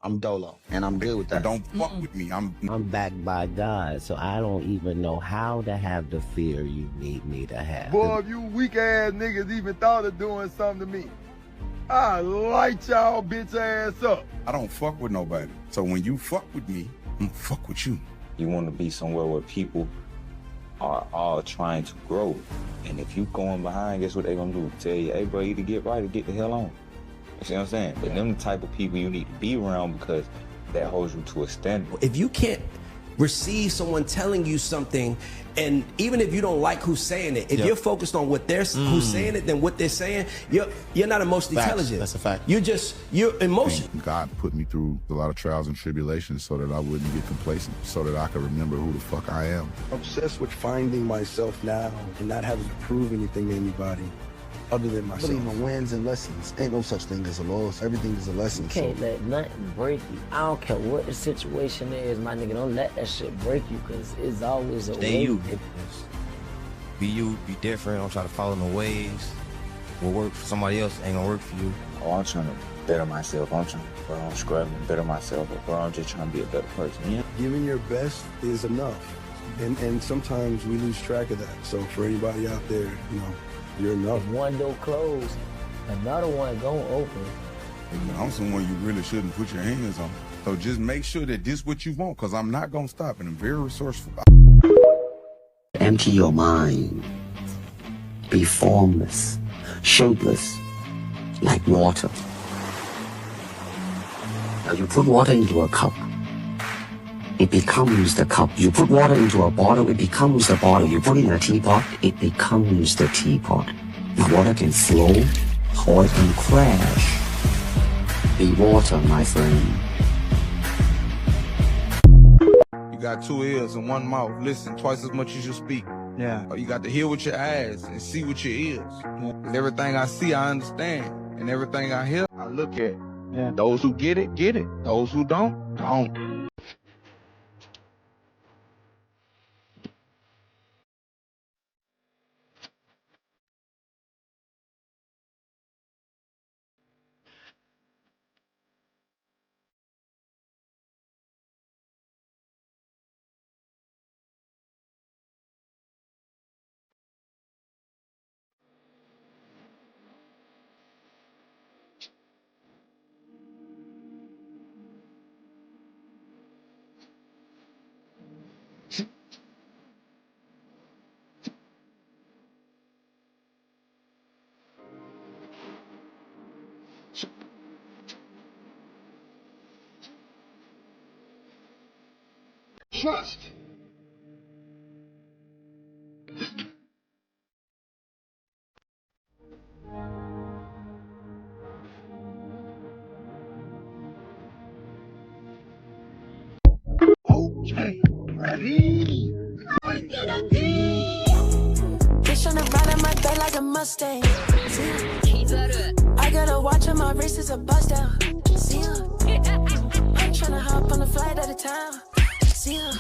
I'm dolo, and I'm good with that. Don't fuck with me. I'm backed by God, so I don't even know how to have the fear you need me to have. Boy, if you weak ass niggas even thought of doing something to me, I light y'all bitch ass up. I don't fuck with nobody. So when you fuck with me, I'm gonna fuck with you. You want to be somewhere where people are all trying to grow. And if you going behind, guess what they gonna do? Tell you, hey bro, either get right or get the hell on. You see what I'm saying? But them the type of people you need to be around because that holds you to a standard. If you can't receive someone telling you something, and even if you don't like who's saying it, if you're focused on what they're who's saying it than what they're saying, you're not emotionally intelligent. That's a fact. You're emotional. God put me through a lot of trials and tribulations so that I wouldn't get complacent, so that I could remember who the fuck I am. I'm obsessed with finding myself now and not having to prove anything to anybody other than myself. I believe in wins and lessons. Ain't no such thing as a loss. Everything is a lesson. You can't let nothing break you. I don't care what the situation is, my nigga. Don't let that shit break you, because it's always a way. Stay you. Be you, be different. Don't try to follow no ways. What work for somebody else ain't gonna work for you. Oh, I'm trying to better myself. I'm trying to, I'm scrubbing, better myself. Or I'm just trying to be a better person. Yeah. Giving your best is enough. And sometimes we lose track of that. So for anybody out there, you know, you're enough. If one door closed, another one gonna open. I'm someone you really shouldn't put your hands on. So just make sure that this is what you want, because I'm not gonna stop, and I'm very resourceful. Empty your mind. Be formless, shapeless, like water. Now you put water into a cup, it becomes the cup. You put water into a bottle, it becomes the bottle. You put it in a teapot, it becomes the teapot. The water can flow or it can crash. Be water, my friend. You got 2 ears and 1 mouth. Listen twice as much as you speak. Yeah. You got to hear with your eyes and see with your ears. And everything I see, I understand. And everything I hear, I look at. Yeah. Those who get it, get it. Those who don't, don't. Trust. Okay, ready? Bitch on the ride of my bed like a Mustang. I got a watch on my wrist, is a bust down. See ya. I'm tryna hop on a flight out of town. See ya.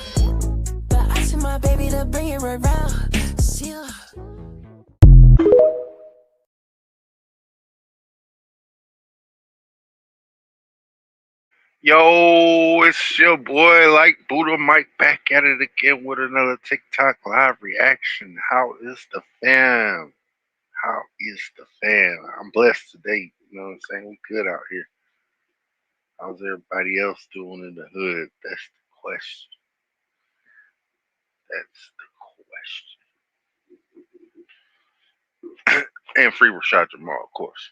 But I sent my baby to bring it around. See ya. Yo, it's your boy like Buddha Mike back at it again with another TikTok live reaction. How is the fam? How is the fam? I'm blessed today. You know what I'm saying? We good out here. How's everybody else doing in the hood? That's the question. That's the question. And free Rashad Jamal, of course.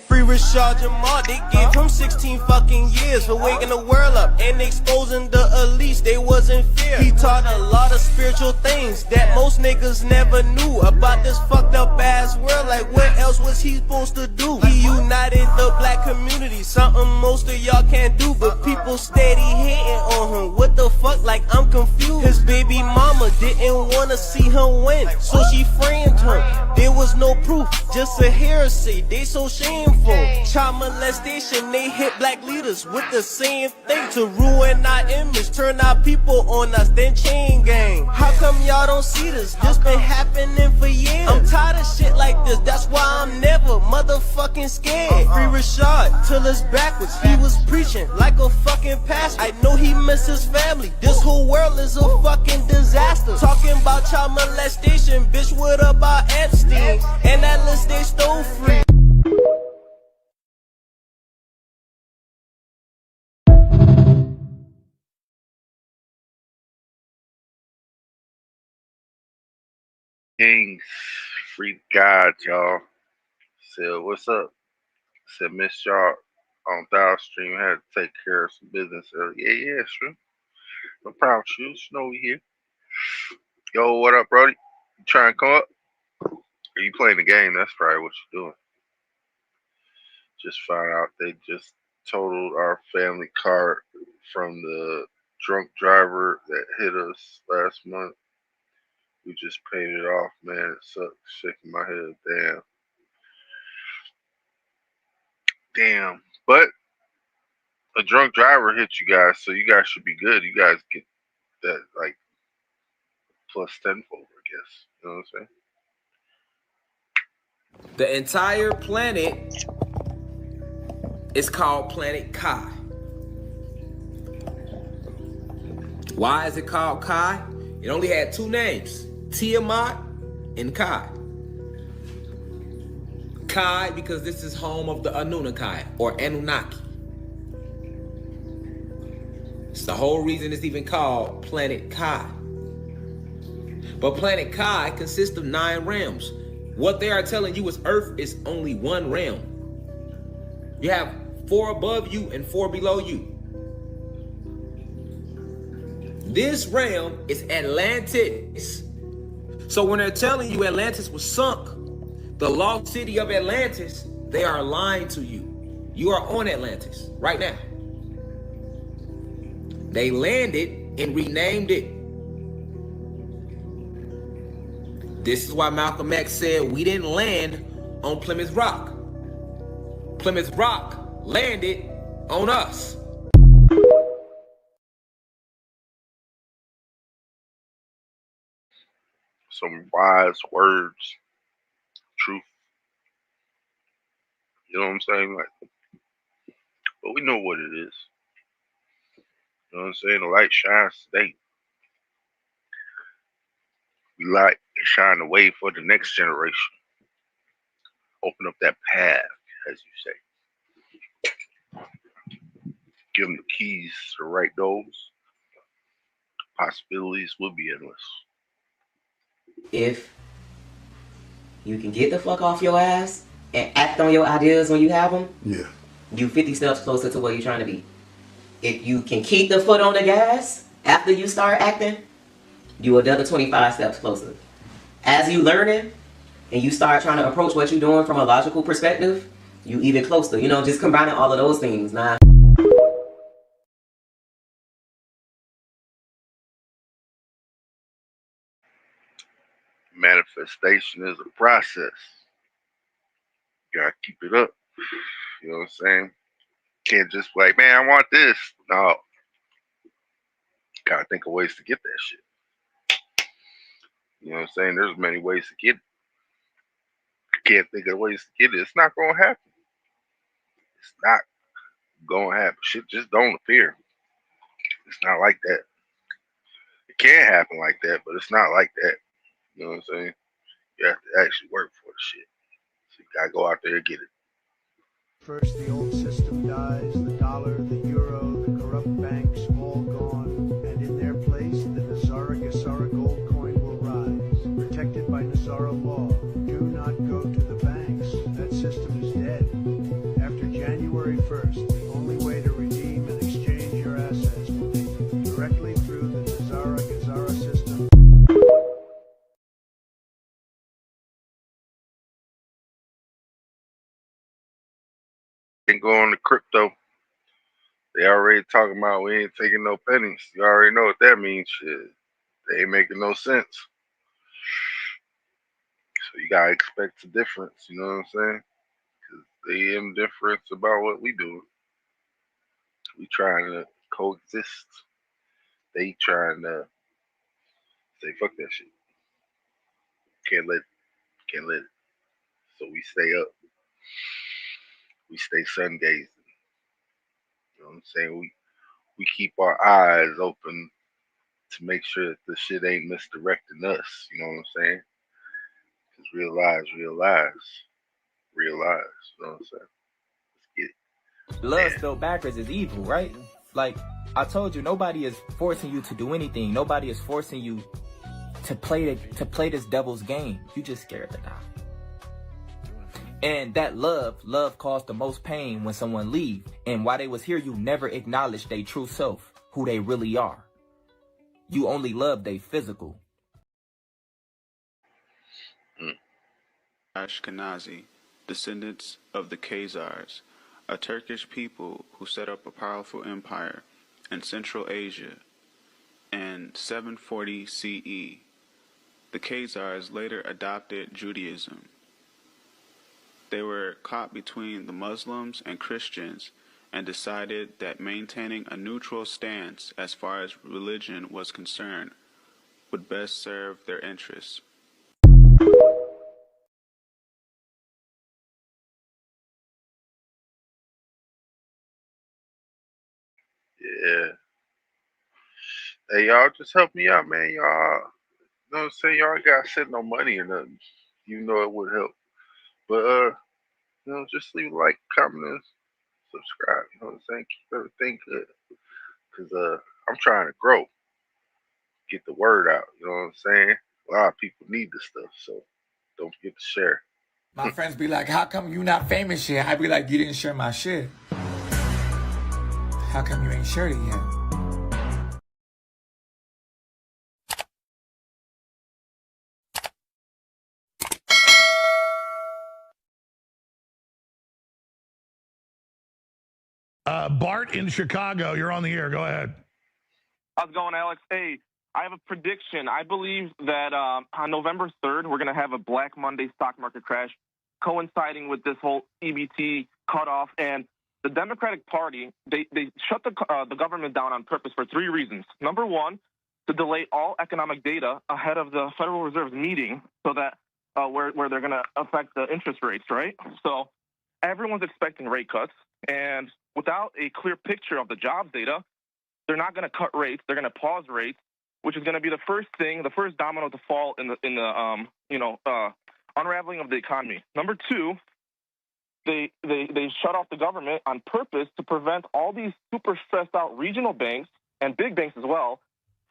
Free Rashad Jamal, they gave him 16 fucking years for waking the world up and exposing the elites, they wasn't fair. He taught a lot of spiritual things that most niggas never knew about this fucked up ass world. Like what else was he supposed to do? He united the black community, something most of y'all can't do. But people steady hating on him, what the fuck, like I'm confused. His baby mama didn't wanna see him win, so she framed him. There was no proof, just a hearsay, they so shamed tenfold. Child molestation, they hit black leaders with the same thing to ruin our image, turn our people on us, then chain gang. How come y'all don't see this? This been happening for years. I'm tired of shit like this, that's why I'm never motherfucking scared. Free Rashad till it's backwards. He was preaching like a fucking pastor. I know he missed his family. This whole world is a fucking disaster. Talking about child molestation, bitch, what about Epstein? And that list they stole free. Kings, free God, y'all. Said, what's up? Said, miss y'all on Dial Stream. Had to take care of some business earlier. Yeah, sure. No problem, shoes. You know we here. Yo, what up, Brody? You trying to come up? Are you playing the game? That's probably what you're doing. Just found out they just totaled our family car from the drunk driver that hit us last month. We just paid it off, man. It sucks. Shaking my head. Damn. Damn. But a drunk driver hit you guys, so you guys should be good. You guys get that like plus tenfold, I guess. You know what I'm saying? The entire planet is called Planet Kai. Why is it called Kai? It only had two names, Tiamat and Kai. Kai because this is home of the Anunnaki or Anunnaki. It's the whole reason it's even called Planet Kai. But Planet Kai consists of 9 realms. What they are telling you is Earth is only one realm. You have 4 above you and 4 below you. This realm is Atlantis. So when they're telling you Atlantis was sunk, the lost city of Atlantis, they are lying to you. You are on Atlantis right now. They landed and renamed it. This is why Malcolm X said we didn't land on Plymouth Rock. Plymouth Rock landed on us. Some wise words. Truth. You know what I'm saying? Like, but we know what it is. You know what I'm saying? The light shines today. We light and shine the way for the next generation. Open up that path, as you say. Give them the keys to the right doors. Possibilities will be endless. If you can get the fuck off your ass and act on your ideas when you have them, Yeah. you 50 steps closer to where you're trying to be. If you can keep the foot on the gas after you start acting, you another 25 steps closer. As you learning and you start trying to approach what you're doing from a logical perspective, you even closer. You know, just combining all of those things. Nah. Manifestation is a process. You gotta keep it up. You know what I'm saying? Can't just be like, man, I want this. No. Gotta think of ways to get that shit. You know what I'm saying? There's many ways to get it. Can't think of ways to get it. It's not gonna happen. It's not gonna happen. Shit just don't appear. It's not like that. It can happen like that, but it's not like that. You know what I'm saying? You have to actually work for the shit. So you gotta go out there and get it. First, the old system dies, the dollar, the euro, the corrupt banks, all gone, and in their place, the Gesara gold coin will rise. Protected by Gesara law, do not go to the banks. That system is dead. After January 1st, the only way to redeem and exchange your assets will be directly through the Gesara system. Ain't going to crypto. They already talking about we ain't taking no pennies. You already know what that means. Shit. They ain't making no sense. So you gotta expect a difference, you know what I'm saying? Cause They indifferent about what we do. We trying to coexist. They trying to say fuck that shit. Can't let it. So we stay up. We stay sun gazing. You know what I'm saying? We keep our eyes open to make sure that the shit ain't misdirecting us. You know what I'm saying? Because real lies. You know what I'm saying? Let's get it. Love spelled backwards is evil, right? Like I told you, nobody is forcing you to do anything. Nobody is forcing you to play this devil's game. You just scared to die. And that love caused the most pain when someone leave. And while they was here, you never acknowledged their true self, who they really are. You only love their physical. Ashkenazi, descendants of the Khazars, a Turkish people who set up a powerful empire in Central Asia in 740 CE. The Khazars later adopted Judaism. They were caught between the Muslims and Christians and decided that maintaining a neutral stance as far as religion was concerned would best serve their interests. Yeah. Hey, y'all just help me out, man. Y'all, you know what I'm saying? Y'all ain't gotta send no money or nothing. You know it would help. But you know, just leave a like, comment, and subscribe. You know what I'm saying? Keep everything good. Cause I'm trying to grow. Get the word out. You know what I'm saying? A lot of people need this stuff, so don't forget to share. My friends be like, how come you not famous yet? I be like, you didn't share my shit. How come you ain't shared it yet? Bart in Chicago, you're on the air. Go ahead. How's it going, Alex? Hey, I have a prediction. I believe that on November 3rd, we're going to have a Black Monday stock market crash coinciding with this whole EBT cutoff. And the Democratic Party, they shut the government down on purpose for 3 reasons. Number one, to delay all economic data ahead of the Federal Reserve's meeting so that where they're going to affect the interest rates, right? So everyone's expecting rate cuts. And without a clear picture of the jobs data, they're not going to cut rates. They're going to pause rates, which is going to be the first domino to fall in the unraveling of the economy. Number two, they shut off the government on purpose to prevent all these super stressed out regional banks and big banks as well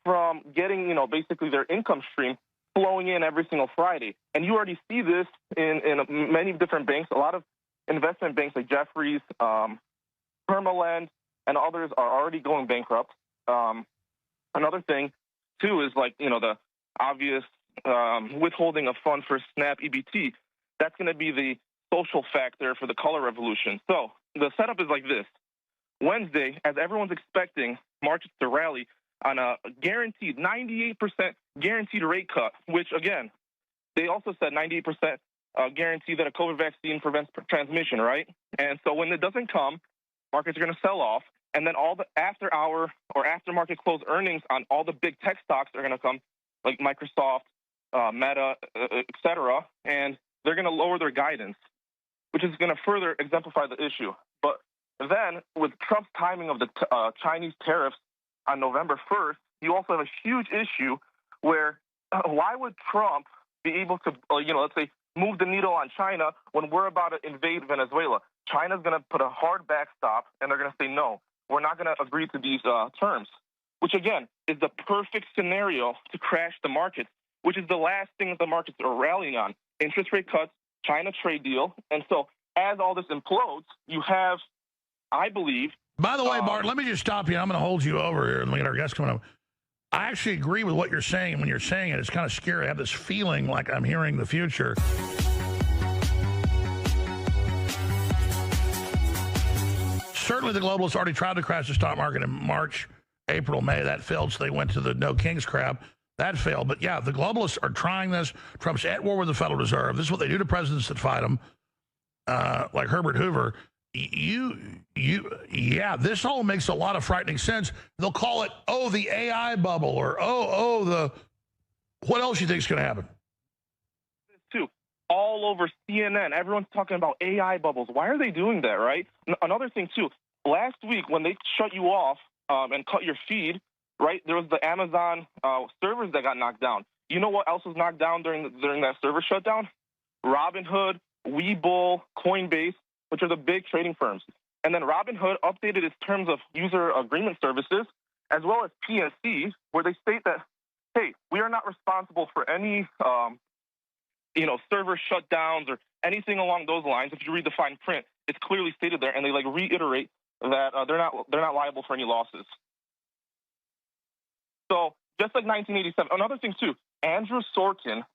from getting basically their income stream flowing in every single Friday. And you already see this in many different banks. A lot of investment banks like Jefferies, Permalend, and others are already going bankrupt. Another thing, too, is the obvious withholding of funds for SNAP EBT. That's going to be the social factor for the color revolution. So the setup is like this. Wednesday, as everyone's expecting markets to rally on a guaranteed 98% guaranteed rate cut, which, again, they also said 98% guarantee that a COVID vaccine prevents transmission, right? And so when it doesn't come, markets are going to sell off, and then all the after-hour or after-market close earnings on all the big tech stocks are going to come, like Microsoft, Meta, et cetera, and they're going to lower their guidance, which is going to further exemplify the issue. But then, with Trump's timing of the Chinese tariffs on November 1st, you also have a huge issue where why would Trump be able to, let's say, move the needle on China when we're about to invade Venezuela? China's going to put a hard backstop, and they're going to say, no, we're not going to agree to these terms, which, again, is the perfect scenario to crash the markets, which is the last thing that the markets are rallying on. Interest rate cuts, China trade deal. And so as all this implodes, you have, I believe... By the way, Bart, let me just stop you. I'm going to hold you over here and look at our guest coming up. I actually agree with what you're saying. When you're saying it, it's kind of scary. I have this feeling like I'm hearing the future. Certainly the globalists already tried to crash the stock market in March, April, May. That failed, so they went to the no king's crap. That failed. But, yeah, the globalists are trying this. Trump's at war with the Federal Reserve. This is what they do to presidents that fight them. like Herbert Hoover, yeah, this all makes a lot of frightening sense. They'll call it, oh, the AI bubble, or what else you think is going to happen? Too. All over CNN, everyone's talking about AI bubbles. Why are they doing that, right? Another thing, too, last week when they shut you off and cut your feed, right, there was the Amazon servers that got knocked down. You know what else was knocked down during that server shutdown? Robinhood, Webull, Coinbase, which are the big trading firms. And then Robinhood updated its terms of user agreement services, as well as PSC, where they state that, hey, we are not responsible for any, server shutdowns or anything along those lines. If you read the fine print, it's clearly stated there, and they reiterate that they're not liable for any losses. So just like 1987, another thing too, Andrew Sorkin,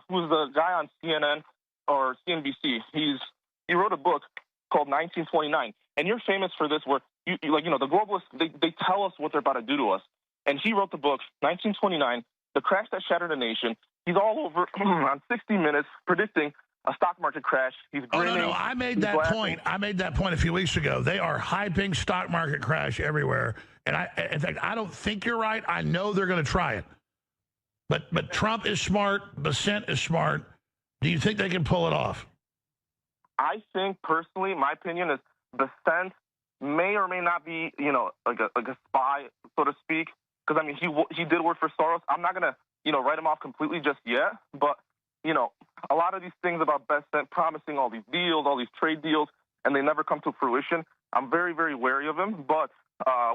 who's the guy on CNN or CNBC, he wrote a book called 1929, and you're famous for this, where the globalists they tell us what they're about to do to us. And he wrote the book 1929, The Crash That Shattered a Nation. He's all over on 60 Minutes predicting a stock market crash. He's grinning. No, I made that point. I made that point a few weeks ago. They are hyping stock market crash everywhere. And in fact, I don't think you're right. I know they're going to try it. But Trump is smart. Bessent is smart. Do you think they can pull it off? I think, personally, my opinion is Bessent may or may not be, like a spy, so to speak. Because, I mean, he did work for Soros. I'm not going to, write him off completely just yet. But, a lot of these things about Bessent promising all these deals, all these trade deals, and they never come to fruition, I'm very, very wary of him. But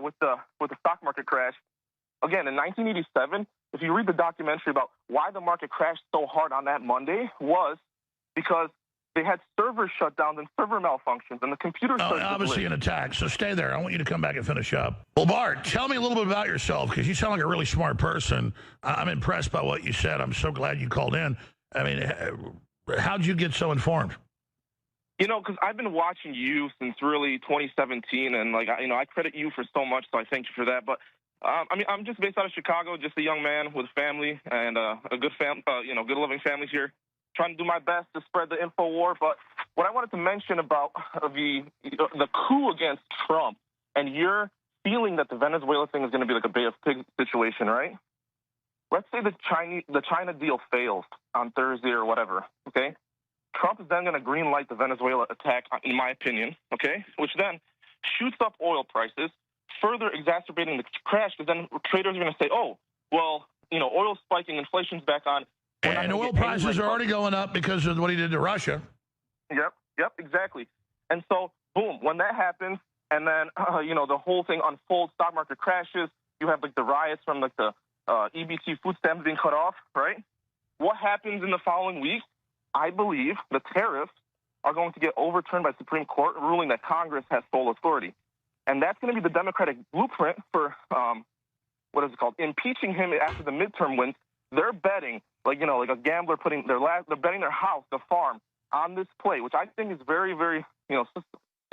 with the stock market crash, again, in 1987, if you read the documentary about why the market crashed so hard on that Monday, was because they had server shutdowns and server malfunctions, and the computer started obviously an attack. So stay there. I want you to come back and finish up. Well, Bart, tell me a little bit about yourself, because you sound like a really smart person. I'm impressed by what you said. I'm so glad you called in. I mean, how'd you get so informed? Because I've been watching you since really 2017, and I credit you for so much, so I thank you for that. But I'm just based out of Chicago, just a young man with a family and a good good living family here, trying to do my best to spread the info war. But what I wanted to mention about the coup against Trump, and your feeling that the Venezuela thing is going to be like a Bay of Pigs situation, right? Let's say the China deal fails on Thursday or whatever, okay? Trump is then going to green light the Venezuela attack, in my opinion, okay? Which then shoots up oil prices, further exacerbating the crash, because then traders are going to say, oh, well, oil's spiking, inflation's back on. And oil prices are already going up because of what he did to Russia. Yep, exactly. And so, boom, when that happens, and then, the whole thing unfolds, stock market crashes, you have, the riots from, the EBT food stamps being cut off, right? What happens in the following week? I believe the tariffs are going to get overturned by Supreme Court, ruling that Congress has sole authority. And that's going to be the Democratic blueprint for, impeaching him after the midterm wins. They're betting, like a gambler they're betting their house, the farm, on this play, which I think is very, very,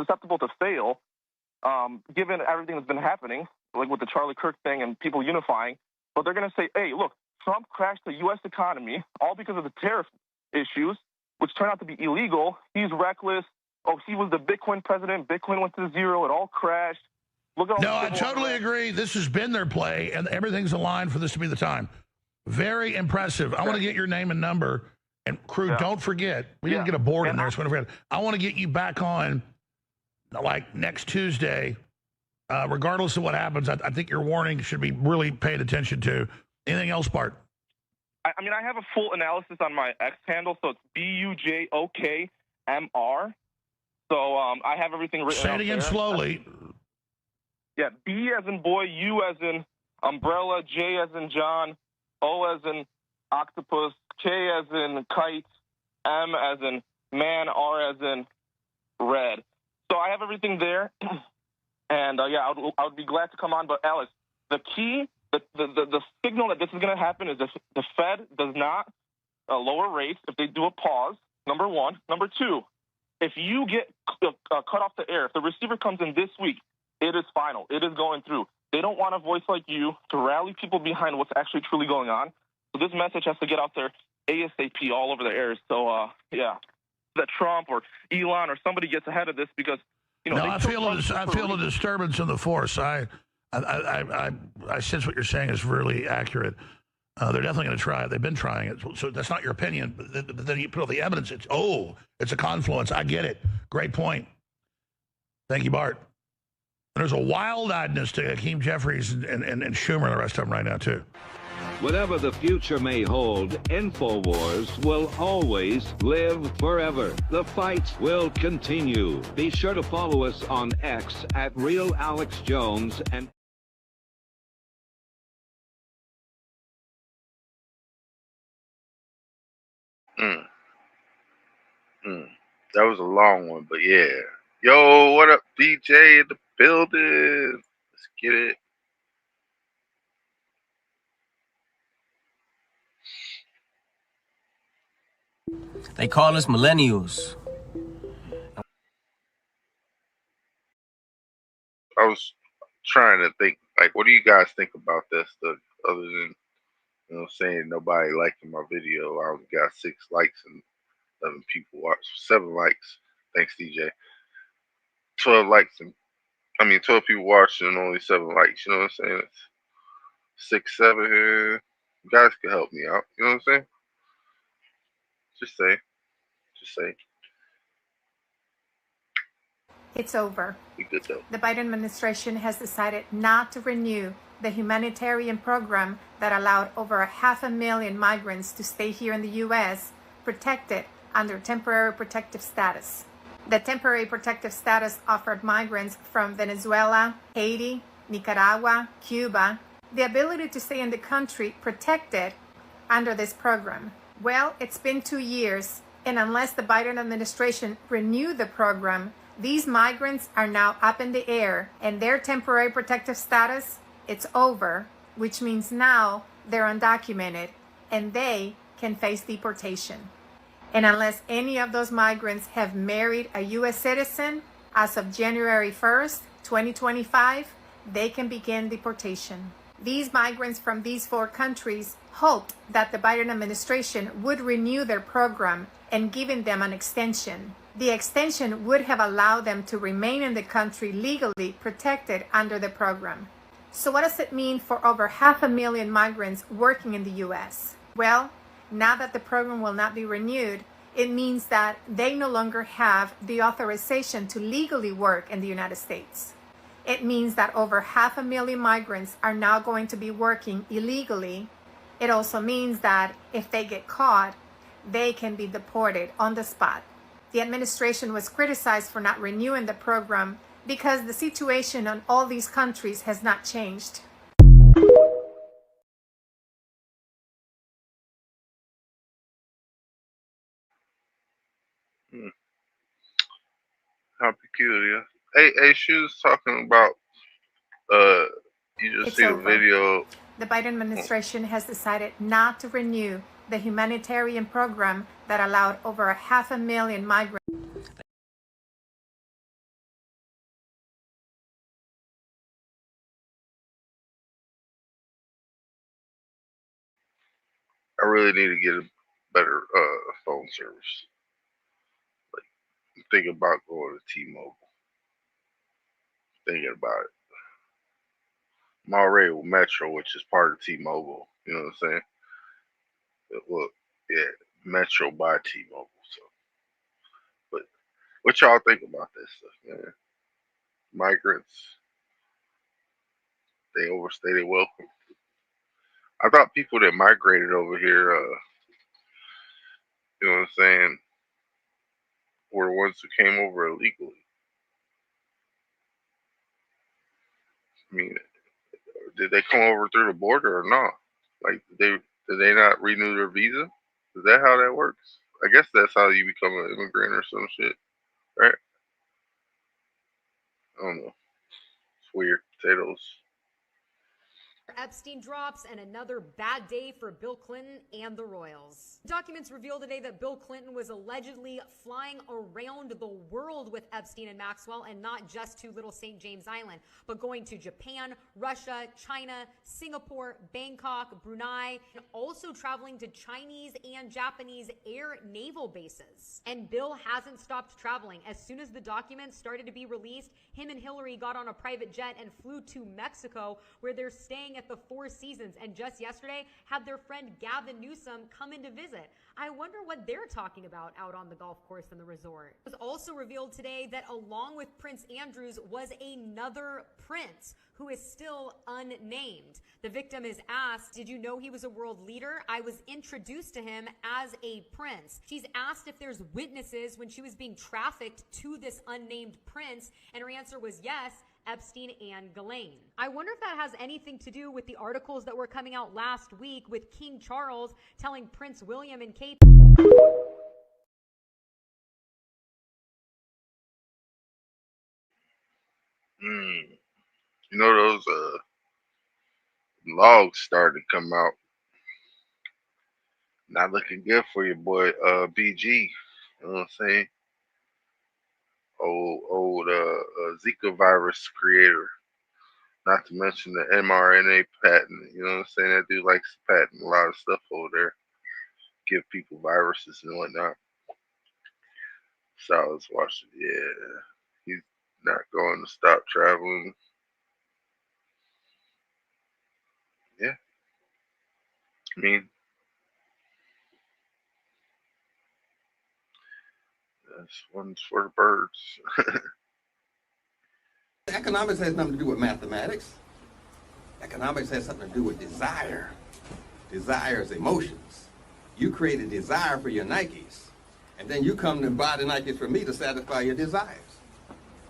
susceptible to fail, given everything that's been happening, like with the Charlie Kirk thing and people unifying. But they're going to say, hey, look, Trump crashed the U.S. economy all because of the tariff issues, which turned out to be illegal. He's reckless. Oh, he was the Bitcoin president. Bitcoin went to zero. It all crashed. Look at all I totally agree. This has been their play, and everything's aligned for this to be the time. Very impressive. I want to get your name and number. And, crew, don't forget, we didn't get a board in there, so I want to get you back on, next Tuesday. Regardless of what happens, I think your warning should be really paid attention to. Anything else, Bart? I have a full analysis on my X handle, so it's BUJOKMR. So I have everything written. Say it again slowly. Yeah, B as in boy, U as in umbrella, J as in John, O as in octopus, K as in kite, M as in man, R as in red. So I have everything there. And, I would be glad to come on. But, Alex, the key, the signal that this is going to happen is if the Fed does not lower rates, if they do a pause, number one. Number two, if you get cut off the air, if the receiver comes in this week, it is final. It is going through. They don't want a voice like you to rally people behind what's actually truly going on. So this message has to get out there ASAP all over the air. So, that Trump or Elon or somebody gets ahead of this because, No, I feel a disturbance in the force. I sense what you're saying is really accurate. They're definitely going to try it. They've been trying it. So that's not your opinion. But then you put all the evidence. It's a confluence. I get it. Great point. Thank you, Bart. And there's a wild-eyedness to Hakeem Jeffries and Schumer and the rest of them right now, too. Whatever the future may hold, InfoWars will always live forever. The fight will continue. Be sure to follow us on X at @RealAlexJones and That was a long one, but yeah. Yo, what up, DJ in the building? Let's get it. They call us millennials. I was trying to think, like, what do you guys think about this? Other than, saying nobody liking my video. I only got 6 likes and 11 people watch. 7 likes. Thanks, DJ. 12 likes and 12 people watching and only 7 likes. You know what I'm saying? It's 6, 7 here. You guys can help me out. You know what I'm saying? Just say. It's over. Be good though. The Biden administration has decided not to renew the humanitarian program that allowed over 500,000 migrants to stay here in the U.S. protected under temporary protective status. The temporary protective status offered migrants from Venezuela, Haiti, Nicaragua, Cuba, the ability to stay in the country protected under this program. Well, it's been 2 years, and unless the Biden administration renewed the program, these migrants are now up in the air, and their temporary protective status, it's over, which means now they're undocumented, and they can face deportation. And unless any of those migrants have married a U.S. citizen, as of January 1st, 2025, they can begin deportation. These migrants from these 4 countries hoped that the Biden administration would renew their program and giving them an extension. The extension would have allowed them to remain in the country legally protected under the program. So what does it mean for over 500,000 migrants working in the U.S.? Well, now that the program will not be renewed, it means that they no longer have the authorization to legally work in the United States. It means that over 500,000 migrants are now going to be working illegally. It also means that if they get caught, they can be deported on the spot. The administration was criticized for not renewing the program because the situation on all these countries has not changed. How peculiar. Hey, she was talking about you just It's see a over. video. The Biden administration has decided not to renew the humanitarian program that allowed over 500,000 migrants. I really need to get a better phone service. Like, I'm thinking about going to T-Mobile. Thinking about it. I'm already with Metro, which is part of T-Mobile. You know what I'm saying? Well, yeah, Metro by T-Mobile. So, but what y'all think about this stuff, man? Migrants, they overstay their welcome. I thought people that migrated over here, you know what I'm saying, were the ones who came over illegally. I mean, did they come over through the border or not? Like, did they not renew their visa? Is that how that works? I guess that's how you become an immigrant or some shit, right? I don't know. It's weird. Potatoes. Epstein drops and another bad day for Bill Clinton and the royals. Documents reveal today that Bill Clinton was allegedly flying around the world with Epstein and Maxwell, and not just to Little St. James Island, but going to Japan, Russia, China, Singapore, Bangkok, Brunei, and also traveling to Chinese and Japanese air naval bases. And Bill hasn't stopped traveling. As soon as the documents started to be released, him and Hillary got on a private jet and flew to Mexico, where they're staying at the Four Seasons, and just yesterday had their friend Gavin Newsom come in to visit. I wonder what they're talking about out on the golf course and the resort. It was also revealed today that along with Prince Andrews was another prince who is still unnamed. The victim is asked, did you know he was a world leader? I was introduced to him as a prince. She's asked if there's witnesses when she was being trafficked to this unnamed prince, and her answer was yes, Epstein and Ghislaine. I wonder if that has anything to do with the articles that were coming out last week with King Charles telling Prince William and Kate. You know, those logs starting to come out. Not looking good for your boy BG. You know what I'm saying? Old Zika virus creator. Not to mention the mRNA patent. You know what I'm saying? That dude likes to patent a lot of stuff over there. Give people viruses and whatnot. So I was watching. Yeah, he's not going to stop traveling. Yeah, I mean, that's one's for the birds. Economics has nothing to do with mathematics. Economics has something to do with desire. Desire is emotions. You create a desire for your Nikes, and then you come to buy the Nikes from me to satisfy your desires.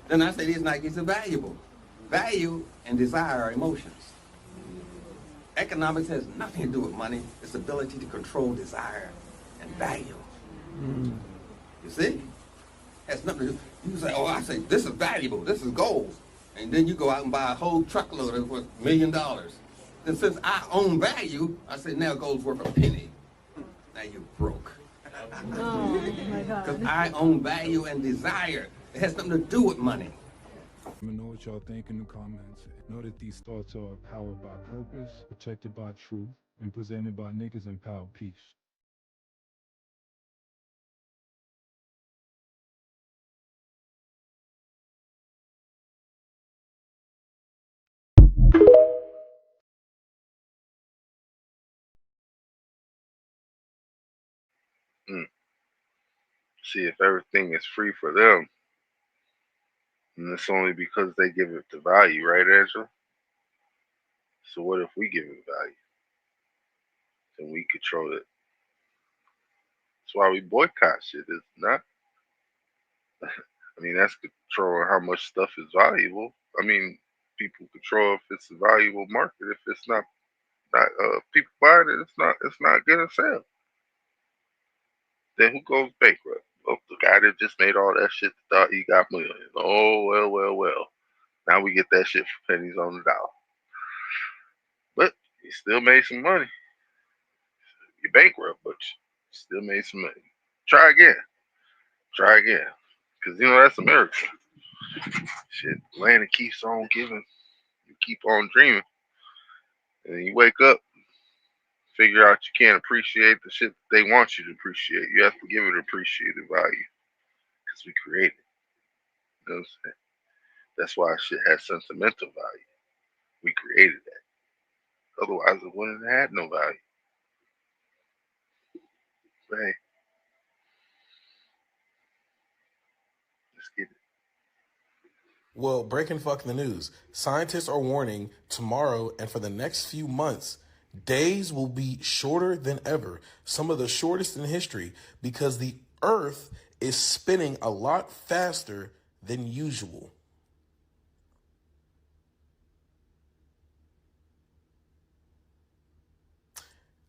Then I say these Nikes are valuable. Value and desire are emotions. Economics has nothing to do with money. It's ability to control desire and value. You see? Has nothing to do. You say, oh, I say, this is valuable, this is gold. And then you go out and buy a whole truckload of $1 million. Then since I own value, I say, now gold's worth a penny. Now you're broke. Oh, my God. Because I own value and desire. It has nothing to do with money. Let me know what y'all think in the comments. Know that these thoughts are powered by purpose, protected by truth, and presented by niggas in power peace. See, if everything is free for them, and it's only because they give it the value, right, Angela? So what if we give it value? Then we control it. That's why we boycott shit, is not. I mean, that's controlling how much stuff is valuable. I mean, people control if it's a valuable market. If it's not people buying it, it's not gonna sell. Then who goes bankrupt? Oh, the guy that just made all that shit thought he got millions. Oh well. Now we get that shit for pennies on the dollar. But he still made some money. You're bankrupt, but you still made some money. Try again. Because, you know, that's America. Shit, land keeps on giving. You keep on dreaming. And then you wake up, figure out you can't appreciate the shit that they want you to appreciate. You have to give it appreciated value. Because we create it. You know what I'm saying? That's why shit has sentimental value. We created that. Otherwise, it wouldn't have had no value. But hey, let's get it. Well, breaking fucking the news. Scientists are warning tomorrow and for the next few months, days will be shorter than ever. Some of the shortest in history because the Earth is spinning a lot faster than usual.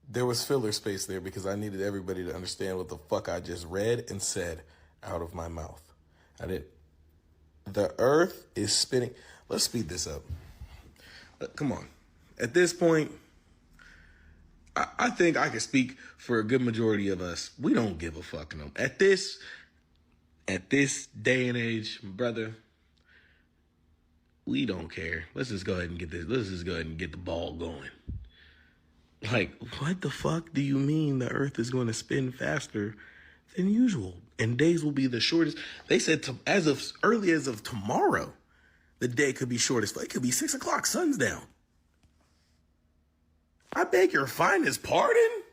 There was filler space there because I needed everybody to understand what the fuck I just read and said out of my mouth. I did. The Earth is spinning. Let's speed this up. Come on. At this point, I think I can speak for a good majority of us. We don't give a fuck no. At this day and age, brother, we don't care. Let's just go ahead and get this. Let's just go ahead and get the ball going. Like, what the fuck do you mean the earth is going to spin faster than usual? And days will be the shortest. They said as of early as of tomorrow, the day could be shortest. It could be 6 o'clock, sun's down. I beg your finest pardon?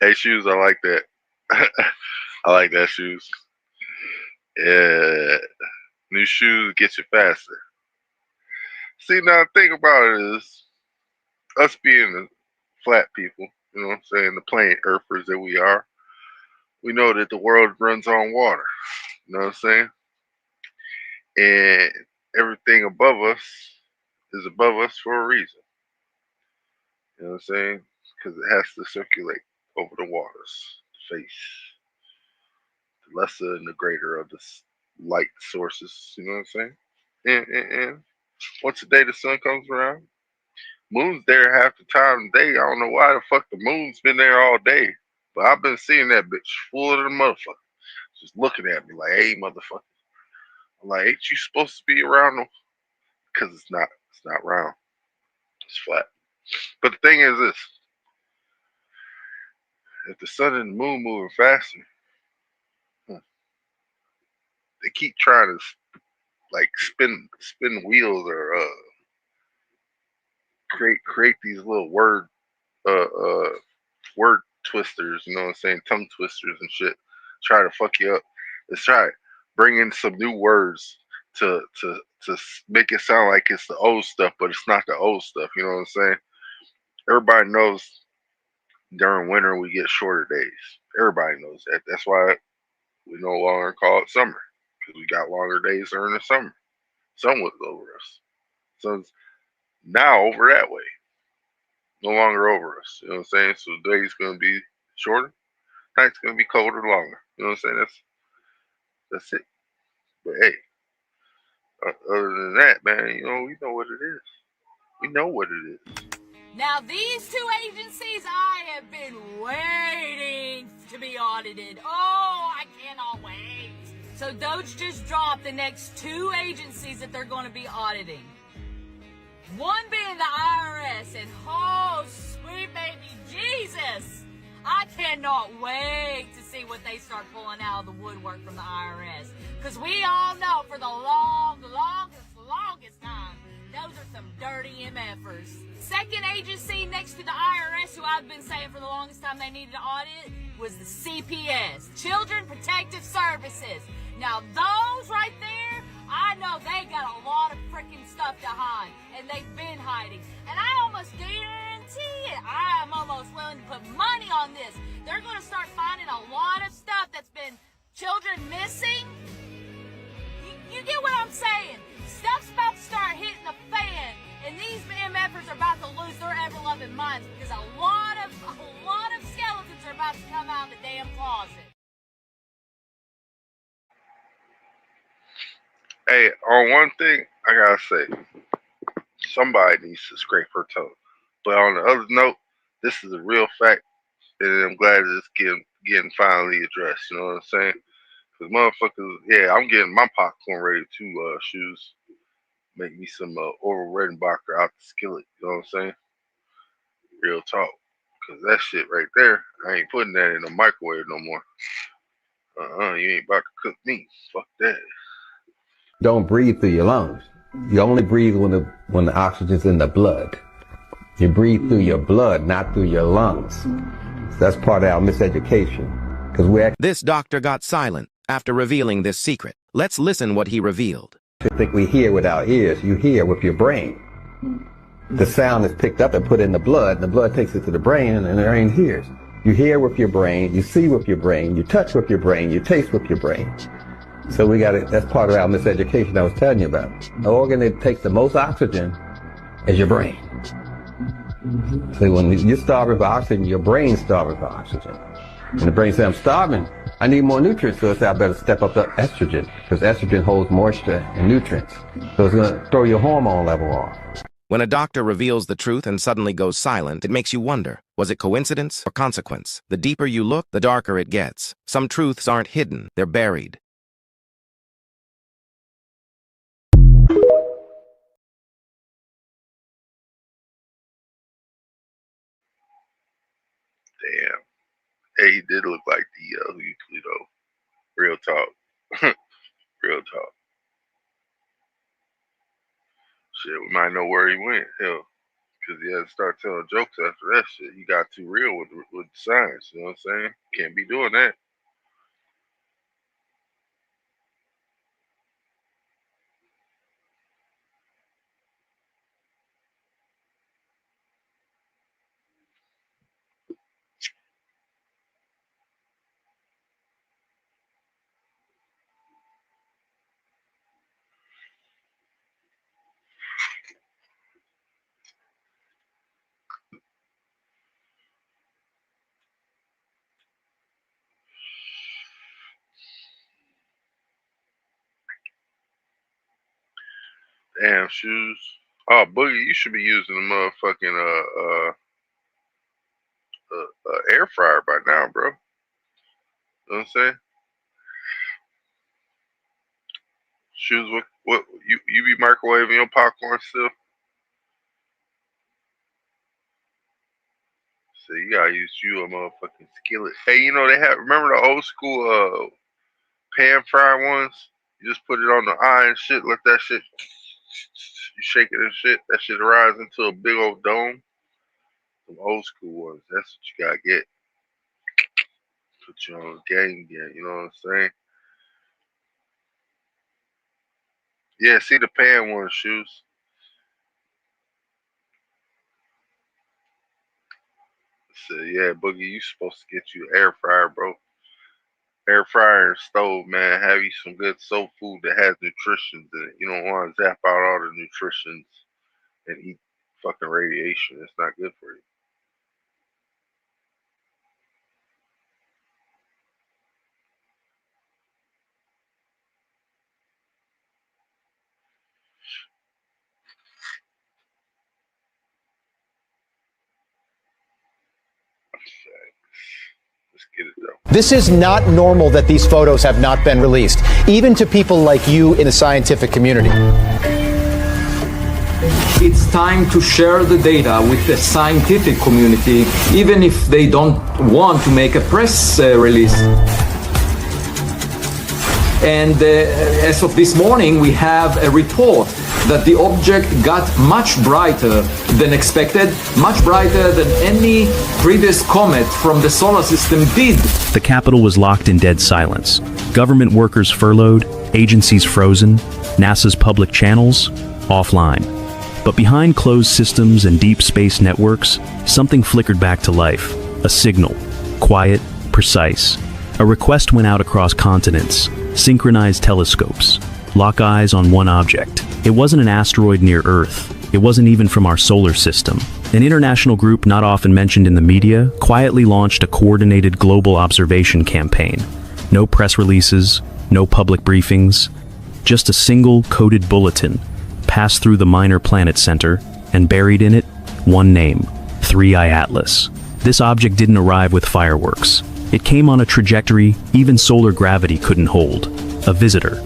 Hey, Shoes, I like that. I like that, Shoes. Yeah. New shoes get you faster. See, now the thing about it is, us being the flat people, you know what I'm saying, the planet earthers that we are, we know that the world runs on water. You know what I'm saying? And everything above us is above us for a reason. You know what I'm saying? Because it has to circulate over the waters, the face, the lesser and the greater of the light sources. You know what I'm saying? And once the day the sun comes around, moon's there half the time of the day. I don't know why the fuck the moon's been there all day, but I've been seeing that bitch full of the motherfucker, just looking at me like, "Hey, motherfucker!" I'm like, "Ain't you supposed to be around them?" Because it's not round, it's flat. But the thing is this: if the sun and the moon moving faster, they keep trying to like spin wheels or create these little word twisters, you know what I'm saying, tongue twisters and shit, try to fuck you up. Let's try it. Bring in some new words to make it sound like it's the old stuff, but it's not the old stuff, you know what I'm saying? Everybody knows during winter we get shorter days. Everybody knows that. That's why we no longer call it summer, because we got longer days during the summer. Sun was over us. Sun's now over that way. No longer over us. You know what I'm saying? So the day's gonna be shorter, night's gonna be colder, longer. You know what I'm saying? That's it. But hey, other than that, man, you know, we know what it is. We know what it is. Now these two agencies, I have been waiting to be audited. Oh, I cannot wait. So Doge just dropped the next two agencies that they're going to be auditing. One being the IRS, and oh, sweet baby Jesus, I cannot wait to see what they start pulling out of the woodwork from the IRS. Because we all know for the longest time, those are some dirty MFers. Second agency next to the IRS, who I've been saying for the longest time they needed to audit, was the CPS, Children Protective Services. Now those right there, I know they got a lot of freaking stuff to hide, and they've been hiding. And I almost guarantee it, I am almost willing to put money on this. They're going to start finding a lot of stuff that's been children missing. You get what I'm saying? Stuff's about to start hitting the fan, and these MFers are about to lose their ever-loving minds because a lot of skeletons are about to come out of the damn closet. Hey, on one thing, I gotta say, somebody needs to scrape her toe. But on the other note, this is a real fact, and I'm glad it's getting finally addressed. You know what I'm saying? Because motherfuckers, yeah, I'm getting my popcorn ready too. Shoes, make me some Orville Redenbacher out the skillet. You know what I'm saying? Real talk. Because that shit right there, I ain't putting that in the microwave no more. You ain't about to cook me. Fuck that. Don't breathe through your lungs. You only breathe when the oxygen's in the blood. You breathe through your blood, not through your lungs. So that's part of our miseducation. Because This doctor got silent after revealing this secret. Let's listen what he revealed. I think we hear with our ears. You hear with your brain. The sound is picked up and put in the blood takes it to the brain, and the brain hears. You hear with your brain, you see with your brain, you touch with your brain, you taste with your brain. So we got it. That's part of our miseducation I was telling you about. The organ that takes the most oxygen is your brain. So when you're starving for oxygen, your brain's starving for oxygen. And the brain says, I'm starving. I need more nutrients, so I better step up the estrogen, because estrogen holds moisture and nutrients. So it's going to throw your hormone level off. When a doctor reveals the truth and suddenly goes silent, it makes you wonder, was it coincidence or consequence? The deeper you look, the darker it gets. Some truths aren't hidden, they're buried. Damn. Hey, he did look like the Euclid, though. Real talk. Real talk. Shit, we might know where he went. Hell, because he had to start telling jokes after that shit. He got too real with science. You know what I'm saying? Can't be doing that. Damn, shoes. Oh, Boogie, you should be using the motherfucking air fryer by now, bro. You know what I'm saying? Shoes, what you be microwaving your popcorn still? So you gotta use you a motherfucking skillet. Hey, you know they have, remember the old school pan fry ones? You just put it on the eye and shit, let that shit, you shake it and shit, that shit rise into a big old dome. Some old school ones, that's what you gotta get. Put you on the game again, you know what I'm saying? Yeah, see the pan ones, shoes. So yeah, Boogie, you supposed to get you an air fryer, bro. Air fryer and stove, man. Have you some good soul food that has nutrition in it. You don't want to zap out all the nutritions and eat fucking radiation. It's not good for you. Let's get it though. This is not normal that these photos have not been released, even to people like you in the scientific community. It's time to share the data with the scientific community, even if they don't want to make a press release. And as of this morning, we have a report that the object got much brighter than expected, much brighter than any previous comet from the solar system did. The Capitol was locked in dead silence. Government workers furloughed, agencies frozen, NASA's public channels offline. But behind closed systems and deep space networks, something flickered back to life. A signal. Quiet, precise. A request went out across continents. Synchronized telescopes. Lock eyes on one object. It wasn't an asteroid near Earth. It wasn't even from our solar system. An international group not often mentioned in the media quietly launched a coordinated global observation campaign. No press releases, no public briefings, just a single coded bulletin passed through the Minor Planet Center, and buried in it, one name, 3I Atlas. This object didn't arrive with fireworks. It came on a trajectory even solar gravity couldn't hold. A visitor.